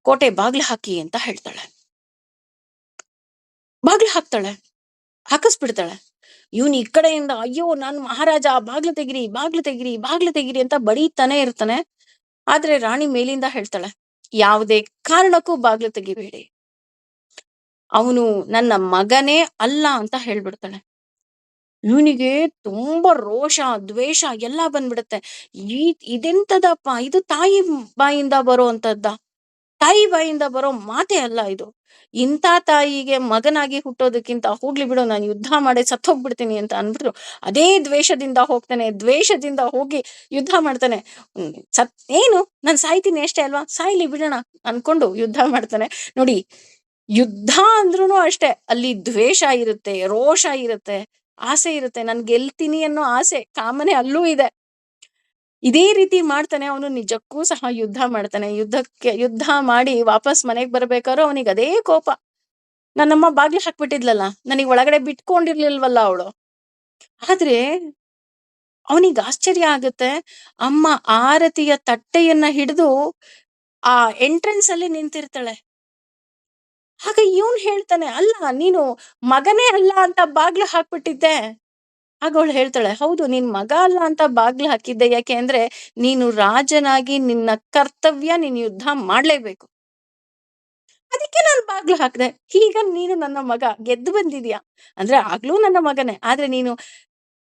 ಕೋಟೆ ಬಾಗ್ಲು ಹಾಕಿ ಅಂತ ಹೇಳ್ತಾಳೆ. ಬಾಗ್ಲು ಹಾಕ್ತಾಳೆ, ಹಾಕಿಸ್ಬಿಡ್ತಾಳೆ. ಇವನು ಈ ಕಡೆಯಿಂದ ಅಯ್ಯೋ ನಾನು ಮಹಾರಾಜ, ಬಾಗ್ಲು ತೆಗಿರಿ, ಬಾಗ್ಲು ತೆಗಿರಿ, ಬಾಗ್ಲು ತೆಗಿರಿ ಅಂತ ಬಡೀತಾನೆ ಇರ್ತಾನೆ. ಆದ್ರೆ ರಾಣಿ ಮೇಲಿಂದ ಹೇಳ್ತಾಳೆ, ಯಾವುದೇ ಕಾರಣಕ್ಕೂ ಬಾಗ್ಲು ತೆಗಿಬೇಡಿ, ಅವನು ನನ್ನ ಮಗನೇ ಅಲ್ಲ ಅಂತ ಹೇಳ್ಬಿಡ್ತಾಳೆ. ಇವನಿಗೆ ತುಂಬಾ ರೋಷ, ದ್ವೇಷ ಎಲ್ಲ ಬಂದ್ಬಿಡುತ್ತೆ. ಇದೆಂತದಪ್ಪ, ಇದು ತಾಯಿ ಬಾಯಿಂದ ಬರೋ ಅಂತದ್ದ, ತಾಯಿ ಬಾಯಿಂದ ಬರೋ ಮಾತೆ ಅಲ್ಲ ಇದು. ಇಂಥ ತಾಯಿಗೆ ಮಗನಾಗಿ ಹುಟ್ಟೋದಕ್ಕಿಂತ ಹೋಗ್ಲಿ ಬಿಡು, ನಾನು ಯುದ್ಧ ಮಾಡಿ ಸತ್ತೋಗ್ಬಿಡ್ತೀನಿ ಅಂತ ಅನ್ಬಿಟ್ಟು ಅದೇ ದ್ವೇಷದಿಂದ ಹೋಗ್ತಾನೆ. ದ್ವೇಷದಿಂದ ಹೋಗಿ ಯುದ್ಧ ಮಾಡ್ತಾನೆ. ಏನು ನಾನು ಸಾಯ್ತೀನಿ ಅಷ್ಟೇ ಅಲ್ವಾ, ಸಾಯ್ಲಿ ಬಿಡೋಣ ಅನ್ಕೊಂಡು ಯುದ್ಧ ಮಾಡ್ತಾನೆ. ನೋಡಿ, ಯುದ್ಧ ಅಂದ್ರೂ ಅಷ್ಟೇ, ಅಲ್ಲಿ ದ್ವೇಷ ಇರುತ್ತೆ, ರೋಷ ಇರುತ್ತೆ, ಆಸೆ ಇರುತ್ತೆ. ನನ್ ಗೆಲ್ತೀನಿ ಅನ್ನೋ ಆಸೆ, ಕಾಮನೆ ಅಲ್ಲೂ ಇದೆ. ಇದೇ ರೀತಿ ಮಾಡ್ತಾನೆ. ಅವನು ನಿಜಕ್ಕೂ ಸಹ ಯುದ್ಧ ಮಾಡ್ತಾನೆ. ಯುದ್ಧ ಮಾಡಿ ವಾಪಸ್ ಮನೆಗ್ ಬರ್ಬೇಕಾದ್ರೂ ಅವನಿಗೆ ಅದೇ ಕೋಪ. ನನ್ನಮ್ಮ ಬಾಗ್ಲು ಹಾಕ್ಬಿಟ್ಟಿದ್ಲಲ್ಲ, ನನಗ್ ಒಳಗಡೆ ಬಿಟ್ಕೊಂಡಿರ್ಲಿಲ್ವಲ್ಲ ಅವಳು. ಆದ್ರೆ ಅವನಿಗೆ ಆಶ್ಚರ್ಯ ಆಗುತ್ತೆ. ಅಮ್ಮ ಆರತಿಯ ತಟ್ಟೆಯನ್ನ ಹಿಡಿದು ಆ ಎಂಟ್ರೆನ್ಸ್ ಅಲ್ಲಿ ನಿಂತಿರ್ತಾಳೆ. ಆಗ ಇವನ್ ಹೇಳ್ತಾನೆ, ಅಲ್ಲ ನೀನು ಮಗನೇ ಅಲ್ಲ ಅಂತ ಬಾಗ್ಲು ಹಾಕ್ಬಿಟ್ಟಿದ್ದೆ. ಆಗ ಅವಳು ಹೇಳ್ತಾಳೆ, ಹೌದು, ನಿನ್ ಮಗ ಅಲ್ಲ ಅಂತ ಬಾಗ್ಲು ಹಾಕಿದ್ದೆ. ಯಾಕೆ ಅಂದ್ರೆ ನೀನು ರಾಜನಾಗಿ ನಿನ್ನ ಕರ್ತವ್ಯ, ನೀನ್ ಯುದ್ಧ ಮಾಡ್ಲೇಬೇಕು, ಅದಕ್ಕೆ ನಾನು ಬಾಗ್ಲು ಹಾಕ್ದೆ. ಈಗ ನೀನು ನನ್ನ ಮಗ, ಗೆದ್ದು ಬಂದಿದ್ಯಾ ಅಂದ್ರೆ ಆಗ್ಲೂ ನನ್ನ ಮಗನೇ. ಆದ್ರೆ ನೀನು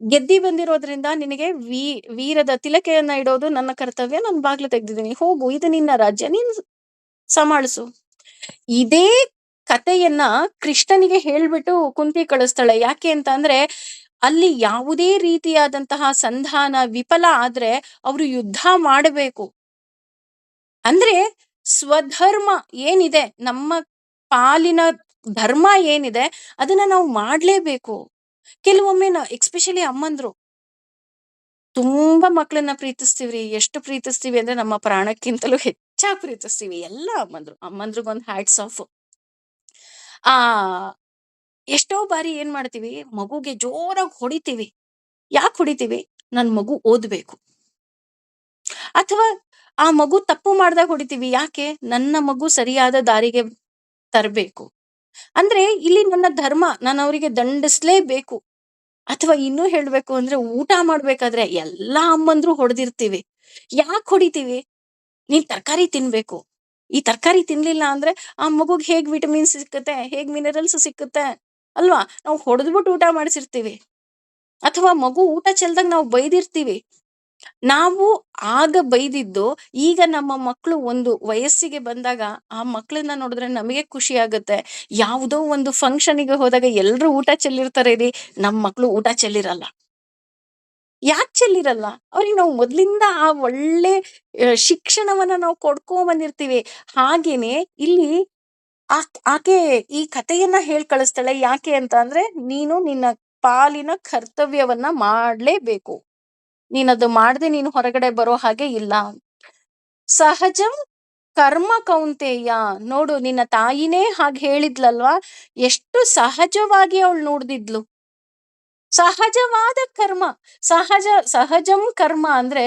ಗೆದ್ದಿ ಬಂದಿರೋದ್ರಿಂದ ನಿನಗೆ ವೀರದ ತಿಲಕೆಯನ್ನ ಇಡೋದು ನನ್ನ ಕರ್ತವ್ಯ. ನಾನು ಬಾಗ್ಲು ತೆಗ್ದಿದ್ದೀನಿ, ಹೋಗು, ಇದು ನಿನ್ನ ರಾಜ್ಯ, ನೀನು ಸಮಾಳಿಸು. ಇದೇ ಕಥೆಯನ್ನ ಕೃಷ್ಣನಿಗೆ ಹೇಳ್ಬಿಟ್ಟು ಕುಂತಿ ಕಳಿಸ್ತಾಳೆ. ಯಾಕೆ ಅಂತ ಅಂದ್ರೆ, ಅಲ್ಲಿ ಯಾವುದೇ ರೀತಿಯಾದಂತಹ ಸಂಧಾನ ವಿಫಲ ಆದ್ರೆ ಅವರು ಯುದ್ಧ ಮಾಡಬೇಕು. ಅಂದ್ರೆ ಸ್ವಧರ್ಮ ಏನಿದೆ, ನಮ್ಮ ಪಾಲಿನ ಧರ್ಮ ಏನಿದೆ, ಅದನ್ನ ನಾವು ಮಾಡ್ಲೇಬೇಕು. ಕೆಲವೊಮ್ಮೆ ಎಕ್ಸ್ಪೆಷಲಿ ಅಮ್ಮಂದ್ರು ತುಂಬಾ ಮಕ್ಕಳನ್ನ ಪ್ರೀತಿಸ್ತೀವ್ರಿ. ಎಷ್ಟು ಪ್ರೀತಿಸ್ತೀವಿ ಅಂದ್ರೆ ನಮ್ಮ ಪ್ರಾಣಕ್ಕಿಂತಲೂ ಹೆಚ್ಚಾಗಿ ಪ್ರೀತಿಸ್ತೀವಿ. ಎಲ್ಲ ಅಮ್ಮಂದ್ರಿಗೊಂದು ಹ್ಯಾಟ್ಸ್ ಆಫ್. ಆ ಎಷ್ಟೋ ಬಾರಿ ಏನ್ ಮಾಡ್ತೀವಿ, ಮಗುಗೆ ಜೋರಾಗಿ ಹೊಡಿತೀವಿ. ಯಾಕೆ ಹೊಡಿತೀವಿ? ನನ್ ಮಗು ಓದ್ಬೇಕು. ಅಥವಾ ಆ ಮಗು ತಪ್ಪು ಮಾಡ್ದಾಗ ಹೊಡಿತೀವಿ. ಯಾಕೆ? ನನ್ನ ಮಗು ಸರಿಯಾದ ದಾರಿಗೆ ತರಬೇಕು. ಅಂದ್ರೆ ಇಲ್ಲಿ ನನ್ನ ಧರ್ಮ, ನಾನು ಅವರಿಗೆ ದಂಡಿಸ್ಲೇಬೇಕು. ಅಥವಾ ಇನ್ನೂ ಹೇಳ್ಬೇಕು ಅಂದ್ರೆ, ಊಟ ಮಾಡ್ಬೇಕಾದ್ರೆ ಎಲ್ಲಾ ಅಮ್ಮಂದ್ರು ಹೊಡೆದಿರ್ತೀವಿ. ಯಾಕೆ ಹೊಡಿತೀವಿ? ನೀನ್ ತರಕಾರಿ ತಿನ್ಬೇಕು. ಈ ತರಕಾರಿ ತಿನ್ಲಿಲ್ಲ ಅಂದ್ರೆ ಆ ಮಗುಗ್ ಹೇಗ್ ವಿಟಮಿನ್ಸ್ ಸಿಕ್ಕುತ್ತೆ, ಹೇಗ್ ಮಿನರಲ್ಸ್ ಸಿಕ್ಕುತ್ತೆ ಅಲ್ವಾ? ನಾವು ಹೊಡೆದ್ಬಿಟ್ಟು ಊಟ ಮಾಡಿಸಿರ್ತೀವಿ. ಅಥವಾ ಮಗು ಊಟ ಚೆಲ್ದಾಗ ನಾವು ಬೈದಿರ್ತೀವಿ. ನಾವು ಆಗ ಬೈದಿದ್ದು, ಈಗ ನಮ್ಮ ಮಕ್ಕಳು ಒಂದು ವಯಸ್ಸಿಗೆ ಬಂದಾಗ ಆ ಮಕ್ಕಳನ್ನ ನೋಡಿದ್ರೆ ನಮಗೆ ಖುಷಿ ಆಗುತ್ತೆ. ಯಾವುದೋ ಒಂದು ಫಂಕ್ಷನ್‌ಗೆ ಹೋದಾಗ ಎಲ್ರೂ ಊಟ ಚೆಲ್ಲಿರ್ತಾರೆ ರೀ, ನಮ್ಮ ಮಕ್ಕಳು ಊಟ ಚೆಲ್ಲಿರಲ್ಲ. ಯಾಕೆ ಚೆಲ್ಲಿರಲ್ಲ? ಅವ್ರಿಗೆ ನಾವು ಮೊದ್ಲಿಂದ ಆ ಒಳ್ಳೆ ಶಿಕ್ಷಣವನ್ನ ನಾವು ಕೊಡ್ಕೊಂಡ್ ಬಂದಿರ್ತೀವಿ. ಹಾಗೇನೆ ಇಲ್ಲಿ ಆಕೆ ಈ ಕಥೆಯನ್ನ ಹೇಳ್ ಕಳಿಸ್ತಾಳೆ. ಯಾಕೆ ಅಂತ ಅಂದ್ರೆ, ನೀನು ನಿನ್ನ ಪಾಲಿನ ಕರ್ತವ್ಯವನ್ನ ಮಾಡ್ಲೇಬೇಕು. ನೀನದು ಮಾಡದೆ ನೀನು ಹೊರಗಡೆ ಬರೋ ಹಾಗೆ ಇಲ್ಲ. ಸಹಜಂ ಕರ್ಮ ಕೌಂತೆಯ. ನೋಡು, ನಿನ್ನ ತಾಯಿನೇ ಹಾಗೆ ಹೇಳಿದ್ಲಲ್ವಾ, ಎಷ್ಟು ಸಹಜವಾಗಿ ಅವಳು ನೋಡ್ದಿದ್ಲು. ಸಹಜವಾದ ಕರ್ಮ. ಸಹಜಂ ಕರ್ಮ ಅಂದ್ರೆ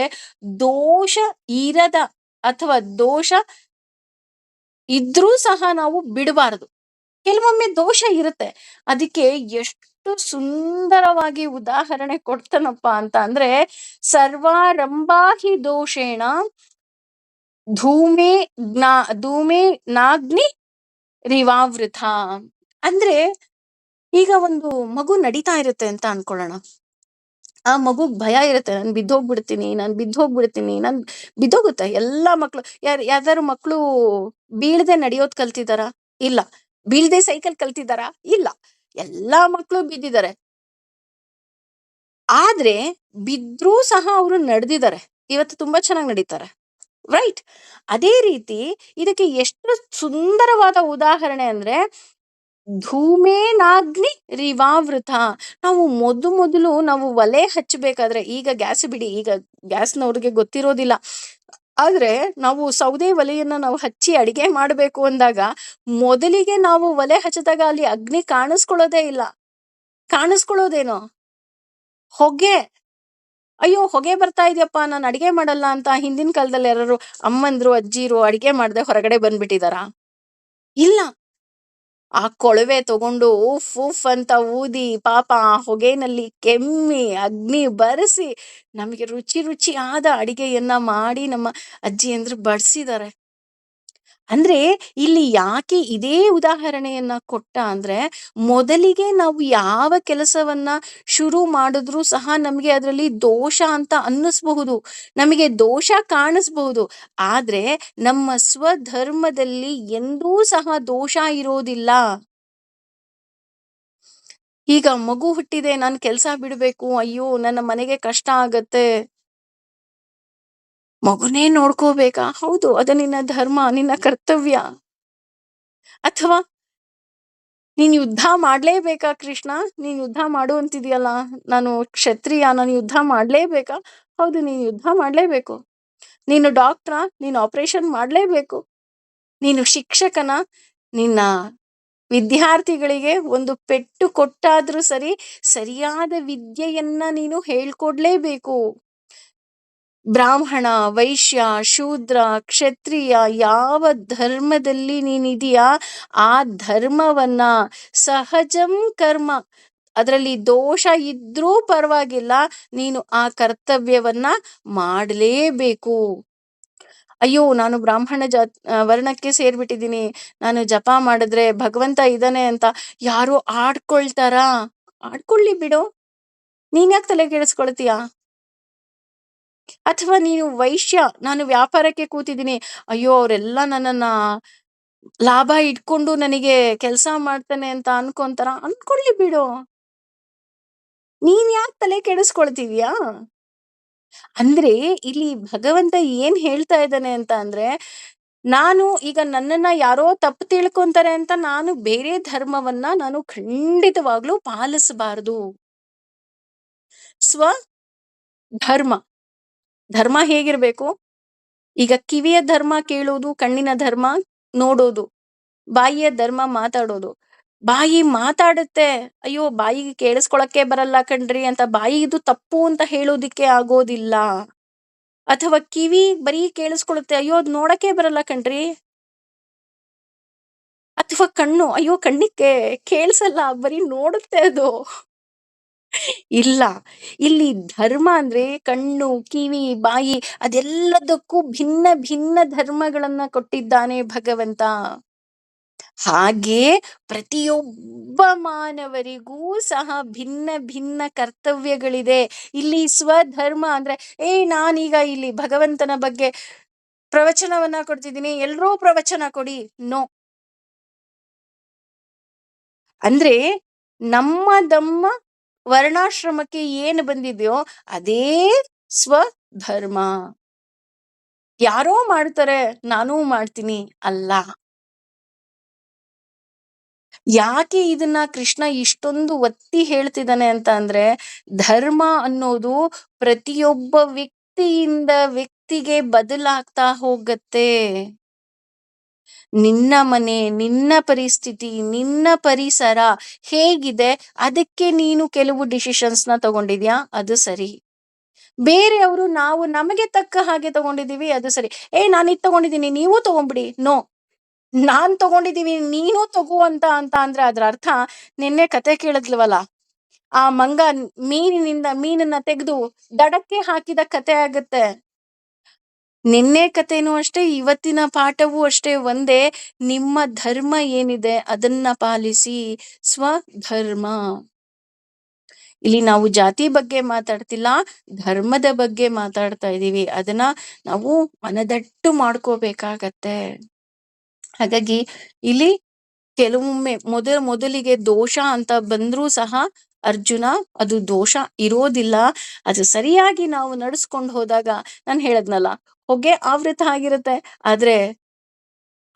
ದೋಷ ಇರದ, ಅಥವಾ ದೋಷ ಇದ್ರೂ ಸಹ ನಾವು ಬಿಡಬಾರದು. ಕೆಲವೊಮ್ಮೆ ದೋಷ ಇರುತ್ತೆ. ಅದಕ್ಕೆ ಎಷ್ಟು ಸುಂದರವಾಗಿ ಉದಾಹರಣೆ ಕೊಡ್ತಾನಪ್ಪ ಅಂತ ಅಂದ್ರೆ, ಸರ್ವಾರಂಭಾ ಹಿ ದೋಷೇಣ ಧೂಮೇ ಜ್ಞಾ ಧೂಮೇ ನಾಗ್ನಿ ರಿವಾವೃತ. ಅಂದ್ರೆ, ಈಗ ಒಂದು ಮಗು ನಡೀತಾ ಇರುತ್ತೆ ಅಂತ ಅನ್ಕೊಳ್ಳೋಣ. ಆ ಮಗುಗ್ ಭಯ ಇರುತ್ತೆ, ನಾನ್ ಬಿದ್ದೋಗುತ್ತೆ. ಎಲ್ಲಾ ಮಕ್ಳು ಯಾವ್ದಾರು ಮಕ್ಳು ಬೀಳದೆ ನಡೆಯೋದ್ ಕಲ್ತಿದಾರ? ಇಲ್ಲ. ಬೀಳ್ದೆ ಸೈಕಲ್ ಕಲ್ತಿದಾರ? ಇಲ್ಲ. ಎಲ್ಲಾ ಮಕ್ಳು ಬಿದ್ದಿದ್ದಾರೆ. ಆದ್ರೆ ಬಿದ್ರೂ ಸಹ ಅವರು ನಡೆದಿದ್ದಾರೆ. ಇವತ್ತು ತುಂಬಾ ಚೆನ್ನಾಗಿ ನಡೀತಾರೆ. ರೈಟ್? ಅದೇ ರೀತಿ ಇದಕ್ಕೆ ಎಷ್ಟು ಸುಂದರವಾದ ಉದಾಹರಣೆ ಅಂದ್ರೆ, ಧೂಮೇನಾಗ್ನಿ ರಿವಾವೃತ. ನಾವು ಮೊದಲು ನಾವು ಒಲೆ ಹಚ್ಚಬೇಕಾದ್ರೆ, ಈಗ ಗ್ಯಾಸ್ ಬಿಡಿ, ಈಗ ಗ್ಯಾಸ್ನವ್ರಿಗೆ ಗೊತ್ತಿರೋದಿಲ್ಲ. ಆದ್ರೆ ನಾವು ಸೌದೆ ಒಲೆಯನ್ನ ನಾವು ಹಚ್ಚಿ ಅಡಿಗೆ ಮಾಡ್ಬೇಕು ಅಂದಾಗ, ಮೊದಲಿಗೆ ನಾವು ಒಲೆ ಹಚ್ಚಿದಾಗ ಅಲ್ಲಿ ಅಗ್ನಿ ಕಾಣಿಸ್ಕೊಳ್ಳೋದೇ ಇಲ್ಲ. ಕಾಣಿಸ್ಕೊಳ್ಳೋದೇನೋ ಹೊಗೆ. ಅಯ್ಯೋ, ಹೊಗೆ ಬರ್ತಾ ಇದೆಯಪ್ಪ, ನಾನು ಅಡಿಗೆ ಮಾಡಲ್ಲ ಅಂತ ಹಿಂದಿನ ಕಾಲದಲ್ಲಿ ಯಾರು ಅಮ್ಮಂದ್ರು ಅಜ್ಜಿರು ಅಡಿಗೆ ಮಾಡದೆ ಹೊರಗಡೆ ಬಂದ್ಬಿಟ್ಟಿದಾರ? ಇಲ್ಲ. ಆ ಕೊಳವೆ ತಗೊಂಡು ಉಫ್ ಉಫ್ ಅಂತ ಊದಿ, ಪಾಪ ಆ ಹೊಗೆನಲ್ಲಿ ಕೆಮ್ಮಿ ಅಗ್ನಿ ಬರೆಸಿ ನಮಗೆ ರುಚಿ ರುಚಿಯಾದ ಅಡಿಗೆಯನ್ನ ಮಾಡಿ ನಮ್ಮ ಅಜ್ಜಿಯಂದ್ರು ಬಡಿಸಿದ್ದಾರೆ. ಅಂದ್ರೆ ಇಲ್ಲಿ ಯಾಕೆ ಇದೇ ಉದಾಹರಣೆಯನ್ನ ಕೊಟ್ಟ ಅಂದ್ರೆ, ಮೊದಲಿಗೆ ನಾವು ಯಾವ ಕೆಲಸವನ್ನ ಶುರು ಮಾಡಿದ್ರೂ ಸಹ ನಮಗೆ ಅದರಲ್ಲಿ ದೋಷ ಅಂತ ಅನ್ನಿಸ್ಬಹುದು, ನಮಗೆ ದೋಷ ಕಾಣಿಸ್ಬಹುದು. ಆದ್ರೆ ನಮ್ಮ ಸ್ವಧರ್ಮದಲ್ಲಿ ಎಂದೂ ಸಹ ದೋಷ ಇರೋದಿಲ್ಲ. ಈಗ ಮಗು ಹುಟ್ಟಿದೆ, ನಾನು ಕೆಲಸ ಬಿಡ್ಬೇಕು, ಅಯ್ಯೋ ನನ್ನ ಮನೆಗೆ ಕಷ್ಟ ಆಗತ್ತೆ, ಮಗುನೇ ನೋಡ್ಕೋಬೇಕಾ? ಹೌದು, ಅದು ನಿನ್ನ ಧರ್ಮ, ನಿನ್ನ ಕರ್ತವ್ಯ. ಅಥವಾ ನೀನ್ ಯುದ್ಧ ಮಾಡ್ಲೇಬೇಕಾ ಕೃಷ್ಣ? ನೀನ್ ಯುದ್ಧ ಮಾಡು ಅಂತಿದ್ಯಲ್ಲ, ನಾನು ಕ್ಷತ್ರಿಯ, ನಾನು ಯುದ್ಧ ಮಾಡ್ಲೇಬೇಕಾ? ಹೌದು, ನೀನು ಯುದ್ಧ ಮಾಡ್ಲೇಬೇಕು. ನೀನು ಡಾಕ್ಟ್ರ, ನೀನು ಆಪರೇಷನ್ ಮಾಡ್ಲೇಬೇಕು. ನೀನು ಶಿಕ್ಷಕನ, ನಿನ್ನ ವಿದ್ಯಾರ್ಥಿಗಳಿಗೆ ಒಂದು ಪೆಟ್ಟು ಕೊಟ್ಟಾದ್ರೂ ಸರಿ, ಸರಿಯಾದ ವಿದ್ಯೆಯನ್ನ ನೀನು ಹೇಳ್ಕೊಡ್ಲೇಬೇಕು. ಬ್ರಾಹ್ಮಣ, ವೈಶ್ಯ, ಶೂದ್ರ, ಕ್ಷತ್ರಿಯ, ಯಾವ ಧರ್ಮದಲ್ಲಿ ನೀನಿದೆಯಾ ಆ ಧರ್ಮವನ್ನ, ಸಹಜಂ ಕರ್ಮ, ಅದರಲ್ಲಿ ದೋಷ ಇದ್ರೂ ಪರವಾಗಿಲ್ಲ, ನೀನು ಆ ಕರ್ತವ್ಯವನ್ನ ಮಾಡಲೇಬೇಕು. ಅಯ್ಯೋ, ನಾನು ಬ್ರಾಹ್ಮಣ ವರ್ಣಕ್ಕೆ ಸೇರ್ಬಿಟ್ಟಿದ್ದೀನಿ, ನಾನು ಜಪ ಮಾಡಿದ್ರೆ ಭಗವಂತ ಇದ್ದಾನೆ ಅಂತ ಯಾರೋ ಆಡ್ಕೊಳ್ತಾರಾ? ಆಡ್ಕೊಳ್ಳಿ ಬಿಡು, ನೀನ್ ಯಾಕೆ ತಲೆ ಕೆಡಿಸ್ಕೊಳ್ತೀಯ? ಅಥವಾ ನೀನು ವೈಶ್ಯ, ನಾನು ವ್ಯಾಪಾರಕ್ಕೆ ಕೂತಿದ್ದೀನಿ, ಅಯ್ಯೋ ಅವರೆಲ್ಲ ನನ್ನನ್ನ ಲಾಭ ಇಟ್ಕೊಂಡು ನನಗೆ ಕೆಲಸ ಮಾಡ್ತಾನೆ ಅಂತ ಅನ್ಕೊಳ್ಳಿ ಬಿಡು, ನೀನ್ ಯಾಕೆ ತಲೆ ಕೆಡಿಸ್ಕೊಳ್ತಿದ್ಯಾ? ಅಂದ್ರೆ ಇಲ್ಲಿ ಭಗವಂತ ಏನ್ ಹೇಳ್ತಾ ಇದ್ದಾನೆ ಅಂತ ಅಂದ್ರೆ, ನಾನು ಈಗ ನನ್ನನ್ನ ಯಾರೋ ತಪ್ಪು ತಿಳ್ಕೊಂತಾರೆ ಅಂತ ನಾನು ಬೇರೆ ಧರ್ಮವನ್ನ ನಾನು ಖಂಡಿತವಾಗ್ಲೂ ಪಾಲಿಸಬಾರದು. ಸ್ವ ಧರ್ಮ, ಧರ್ಮ ಹೇಗಿರ್ಬೇಕು? ಈಗ ಕಿವಿಯ ಧರ್ಮ ಕೇಳೋದು, ಕಣ್ಣಿನ ಧರ್ಮ ನೋಡೋದು, ಬಾಯಿಯ ಧರ್ಮ ಮಾತಾಡೋದು. ಬಾಯಿ ಮಾತಾಡುತ್ತೆ, ಅಯ್ಯೋ ಬಾಯಿಗೆ ಕೇಳಿಸ್ಕೊಳಕ್ಕೆ ಬರಲ್ಲ ಕಣ್ರಿ ಅಂತ ಬಾಯಿದು ತಪ್ಪು ಅಂತ ಹೇಳೋದಿಕ್ಕೆ ಆಗೋದಿಲ್ಲ. ಅಥವಾ ಕಿವಿ ಬರೀ ಕೇಳಿಸ್ಕೊಳುತ್ತೆ, ಅಯ್ಯೋ ಅದ್ ನೋಡಕ್ಕೆ ಬರಲ್ಲ ಕಣ್ರಿ. ಅಥವಾ ಕಣ್ಣು, ಅಯ್ಯೋ ಕಣ್ಣಿಗೆ ಕೇಳಿಸಲ್ಲ, ಬರೀ ನೋಡುತ್ತೆ ಅದು. ಇಲ್ಲ, ಇಲ್ಲಿ ಧರ್ಮ ಅಂದ್ರೆ ಕಣ್ಣು, ಕಿವಿ, ಬಾಯಿ, ಅದೆಲ್ಲದಕ್ಕೂ ಭಿನ್ನ ಭಿನ್ನ ಧರ್ಮಗಳನ್ನ ಕೊಟ್ಟಿದ್ದಾನೆ ಭಗವಂತ. ಹಾಗೆ ಪ್ರತಿಯೊಬ್ಬ ಮಾನವರಿಗೂ ಸಹ ಭಿನ್ನ ಭಿನ್ನ ಕರ್ತವ್ಯಗಳಿದೆ. ಇಲ್ಲಿ ಸ್ವಧರ್ಮ ಅಂದ್ರೆ, ನಾನೀಗ ಇಲ್ಲಿ ಭಗವಂತನ ಬಗ್ಗೆ ಪ್ರವಚನವನ್ನ ಕೊಡ್ತಿದ್ದೀನಿ, ಎಲ್ರೂ ಪ್ರವಚನ ಕೊಡಿ, ನೋ. ಅಂದ್ರೆ ನಮ್ಮ ವರ್ಣಾಶ್ರಮಕ್ಕೆ ಏನು ಬಂದಿದೆಯೋ ಅದೇ ಸ್ವಧರ್ಮ. ಯಾರೋ ಮಾಡ್ತಾರೆ ನಾನೂ ಮಾಡ್ತೀನಿ ಅಲ್ಲ. ಯಾಕೆ ಇದನ್ನ ಕೃಷ್ಣ ಇಷ್ಟೊಂದು ಒತ್ತಿ ಹೇಳ್ತಿದ್ದಾನೆ ಅಂತ ಅಂದ್ರೆ, ಧರ್ಮ ಅನ್ನೋದು ಪ್ರತಿಯೊಬ್ಬ ವ್ಯಕ್ತಿಯಿಂದ ವ್ಯಕ್ತಿಗೆ ಬದಲಾಗ್ತಾ ಹೋಗತ್ತೆ. ನಿನ್ನ ಮನೆ, ನಿನ್ನ ಪರಿಸ್ಥಿತಿ, ನಿನ್ನ ಪರಿಸರ ಹೇಗಿದೆ, ಅದಕ್ಕೆ ನೀನು ಕೆಲವು ಡಿಸಿಷನ್ಸ್ ನ ತಗೊಂಡಿದ್ಯಾ, ಅದು ಸರಿ. ಬೇರೆಯವರು ನಾವು ನಮಗೆ ತಕ್ಕ ಹಾಗೆ ತಗೊಂಡಿದೀವಿ, ಅದು ಸರಿ. ನಾನು ಇದು ತಗೊಂಡಿದ್ದೀನಿ, ನೀವು ತಗೊಂಡ್ಬಿಡಿ. ನೋ, ನಾನ್ ತಗೊಂಡಿದೀವಿ ನೀನು ತಗೋ ಅಂತ ಅಂತ ಅಂದ್ರೆ ಅದ್ರ ಅರ್ಥ, ನಿನ್ನೆ ಕತೆ ಕೇಳಿದ್ಲವಲ್ಲ, ಆ ಮಂಗ ಮೀನಿನಿಂದ ಮೀನನ್ನ ತೆಗೆದು ದಡಕ್ಕೆ ಹಾಕಿದ ಕತೆ ಆಗುತ್ತೆ. ನಿನ್ನೆ ಕಥೆನೂ ಅಷ್ಟೇ, ಇವತ್ತಿನ ಪಾಠವೂ ಅಷ್ಟೇ ಒಂದೇ. ನಿಮ್ಮ ಧರ್ಮ ಏನಿದೆ ಅದನ್ನ ಪಾಲಿಸಿ. ಸ್ವಧರ್ಮ. ಇಲ್ಲಿ ನಾವು ಜಾತಿ ಬಗ್ಗೆ ಮಾತಾಡ್ತಿಲ್ಲ, ಧರ್ಮದ ಬಗ್ಗೆ ಮಾತಾಡ್ತಾ ಇದೀವಿ. ಅದನ್ನ ನಾವು ಮನದಟ್ಟು ಮಾಡ್ಕೋಬೇಕಾಗತ್ತೆ. ಹಾಗಾಗಿ ಇಲ್ಲಿ ಕೆಲವೊಮ್ಮೆ ಮೊದಲಿಗೆ ದೋಷ ಅಂತ ಬಂದ್ರೂ ಸಹ ಅರ್ಜುನ, ಅದು ದೋಷ ಇರೋದಿಲ್ಲ. ಅದು ಸರಿಯಾಗಿ ನಾವು ನಡೆಸ್ಕೊಂಡು ಹೋದಾಗ, ನಾನು ಹೇಳದ್ನಲ್ಲ, ಹೊಗೆ ಆವೃತ ಆಗಿರುತ್ತೆ. ಆದ್ರೆ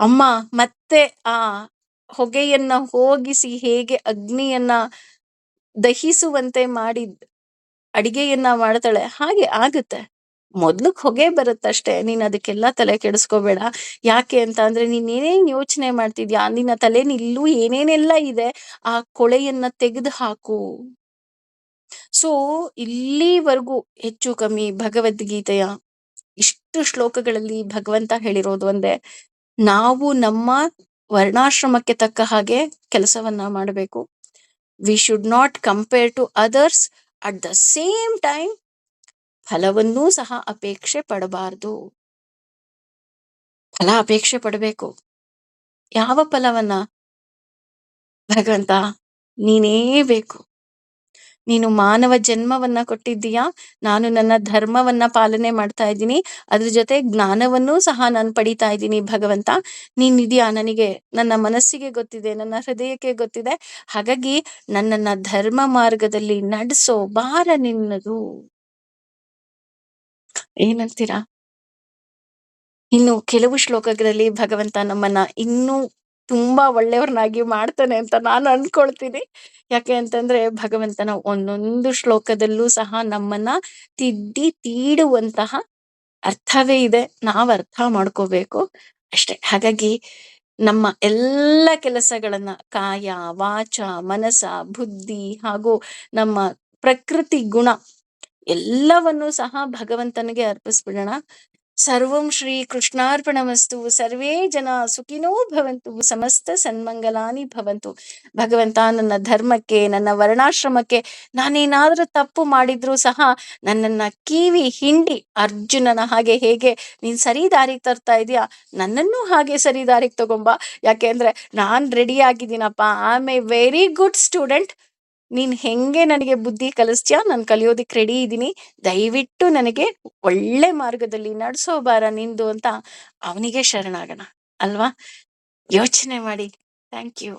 ಅಮ್ಮ ಮತ್ತೆ ಆ ಹೊಗೆಯನ್ನ ಹೋಗಿಸಿ ಹೇಗೆ ಅಗ್ನಿಯನ್ನ ದಹಿಸುವಂತೆ ಮಾಡಿ ಅಡಿಗೆಯನ್ನ ಮಾಡ್ತಾಳೆ, ಹಾಗೆ ಆಗುತ್ತೆ. ಮೊದ್ಲಕ್ ಹೊಗೆ ಬರುತ್ತಷ್ಟೇ, ನೀನ್ ಅದಕ್ಕೆಲ್ಲ ತಲೆ ಕೆಡಿಸ್ಕೋಬೇಡ. ಯಾಕೆ ಅಂತ ಅಂದ್ರೆ, ನೀನ್ ಏನೇನ್ ಯೋಚನೆ ಮಾಡ್ತಿದ್ಯಾ, ನಿನ್ನ ತಲೆನ ಇಲ್ಲೂ ಏನೇನೆಲ್ಲ ಇದೆ, ಆ ಕೊಳೆಯನ್ನ ತೆಗೆದು ಹಾಕು. ಸೊ ಇಲ್ಲಿವರೆಗೂ ಹೆಚ್ಚು ಕಮ್ಮಿ ಭಗವದ್ಗೀತೆಯ ಇಷ್ಟು ಶ್ಲೋಕಗಳಲ್ಲಿ ಭಗವಂತ ಹೇಳಿರೋದು ಒಂದೇ, ನಾವು ನಮ್ಮ ವರ್ಣಾಶ್ರಮಕ್ಕೆ ತಕ್ಕ ಹಾಗೆ ಕೆಲಸವನ್ನ ಮಾಡಬೇಕು. We should not compare to others. At the same time ಫಲವನ್ನೂ ಸಹ ಅಪೇಕ್ಷೆ ಪಡಬಾರ್ದು. ಫಲ ಅಪೇಕ್ಷೆ ಪಡಬೇಕು. ಯಾವ ಫಲವನ್ನ? ಭಗವಂತ ನೀನೇ ಬೇಕು. ನೀನು ಮಾನವ ಜನ್ಮವನ್ನ ಕೊಟ್ಟಿದ್ದೀಯಾ, ನಾನು ನನ್ನ ಧರ್ಮವನ್ನ ಪಾಲನೆ ಮಾಡ್ತಾ ಇದ್ದೀನಿ, ಅದ್ರ ಜೊತೆ ಜ್ಞಾನವನ್ನೂ ಸಹ ನಾನು ಪಡಿತಾ ಇದ್ದೀನಿ. ಭಗವಂತ ನೀನಿದೆಯಾ, ನನಗೆ ನನ್ನ ಮನಸ್ಸಿಗೆ ಗೊತ್ತಿದೆ, ನನ್ನ ಹೃದಯಕ್ಕೆ ಗೊತ್ತಿದೆ. ಹಾಗಾಗಿ ನನ್ನನ್ನ ಧರ್ಮ ಮಾರ್ಗದಲ್ಲಿ ನಡೆಸೋ ಭಾರ ನಿನ್ನದು. ಏನಂತೀರಾ? ಇನ್ನು ಕೆಲವು ಶ್ಲೋಕಗಳಲ್ಲಿ ಭಗವಂತ ನಮ್ಮನ್ನ ಇನ್ನೂ ತುಂಬಾ ಒಳ್ಳೆಯವ್ರನ್ನಾಗಿ ಮಾಡ್ತಾನೆ ಅಂತ ನಾನು ಅನ್ಕೊಳ್ತೀನಿ. ಯಾಕೆ ಅಂತಂದ್ರೆ, ಭಗವಂತನ ಒಂದೊಂದು ಶ್ಲೋಕದಲ್ಲೂ ಸಹ ನಮ್ಮನ್ನ ತಿದ್ದಿ ತೀಡುವಂತಹ ಅರ್ಥವೇ ಇದೆ. ನಾವ್ ಅರ್ಥ ಮಾಡ್ಕೋಬೇಕು ಅಷ್ಟೆ. ಹಾಗಾಗಿ ನಮ್ಮ ಎಲ್ಲ ಕೆಲಸಗಳನ್ನ ಕಾಯ, ವಾಚ, ಮನಸ, ಬುದ್ಧಿ ಹಾಗೂ ನಮ್ಮ ಪ್ರಕೃತಿ ಗುಣ ಎಲ್ಲವನ್ನೂ ಸಹ ಭಗವಂತನಿಗೆ ಅರ್ಪಿಸ್ಬಿಡೋಣ. ಸರ್ವಂ ಶ್ರೀ ಕೃಷ್ಣಾರ್ಪಣಮಸ್ತು. ಸರ್ವೇ ಜನ ಸುಖಿನೋ ಭವಂತು. ಸಮಸ್ತ ಸನ್ಮಂಗಲಾನಿ ಭವಂತು. ಭಗವಂತ ನನ್ನ ಧರ್ಮಕ್ಕೆ, ನನ್ನ ವರ್ಣಾಶ್ರಮಕ್ಕೆ ನಾನೇನಾದ್ರೂ ತಪ್ಪು ಮಾಡಿದ್ರೂ ಸಹ ನನ್ನನ್ನ ಕಿವಿ ಹಿಂಡಿ ಅರ್ಜುನನ ಹಾಗೆ ಹೇಗೆ ನೀನ್ ಸರಿ ದಾರಿಗೆ ತರ್ತಾ ಇದೀಯಾ, ನನ್ನನ್ನು ಹಾಗೆ ಸರಿ ದಾರಿಗೆ ತಗೊಂಬ. ಯಾಕೆ ಅಂದ್ರೆ ನಾನ್ ರೆಡಿ ಆಗಿದ್ದೀನಪ್ಪ. I am a very good student. ನೀನ್ ಹೆಂಗೆ ನನಗೆ ಬುದ್ಧಿ ಕಲಿಸ್ತೀಯಾ, ನಾನು ಕಲಿಯೋದಿಕ್ ರೆಡಿ ಇದ್ದೀನಿ. ದಯವಿಟ್ಟು ನನಗೆ ಒಳ್ಳೆ ಮಾರ್ಗದಲ್ಲಿ ನಡೆಸೋ ಬಾರ ನಿಂದು ಅಂತ ಅವನಿಗೆ ಶರಣಾಗಣ ಅಲ್ವಾ? ಯೋಚನೆ ಮಾಡಿ. Thank you.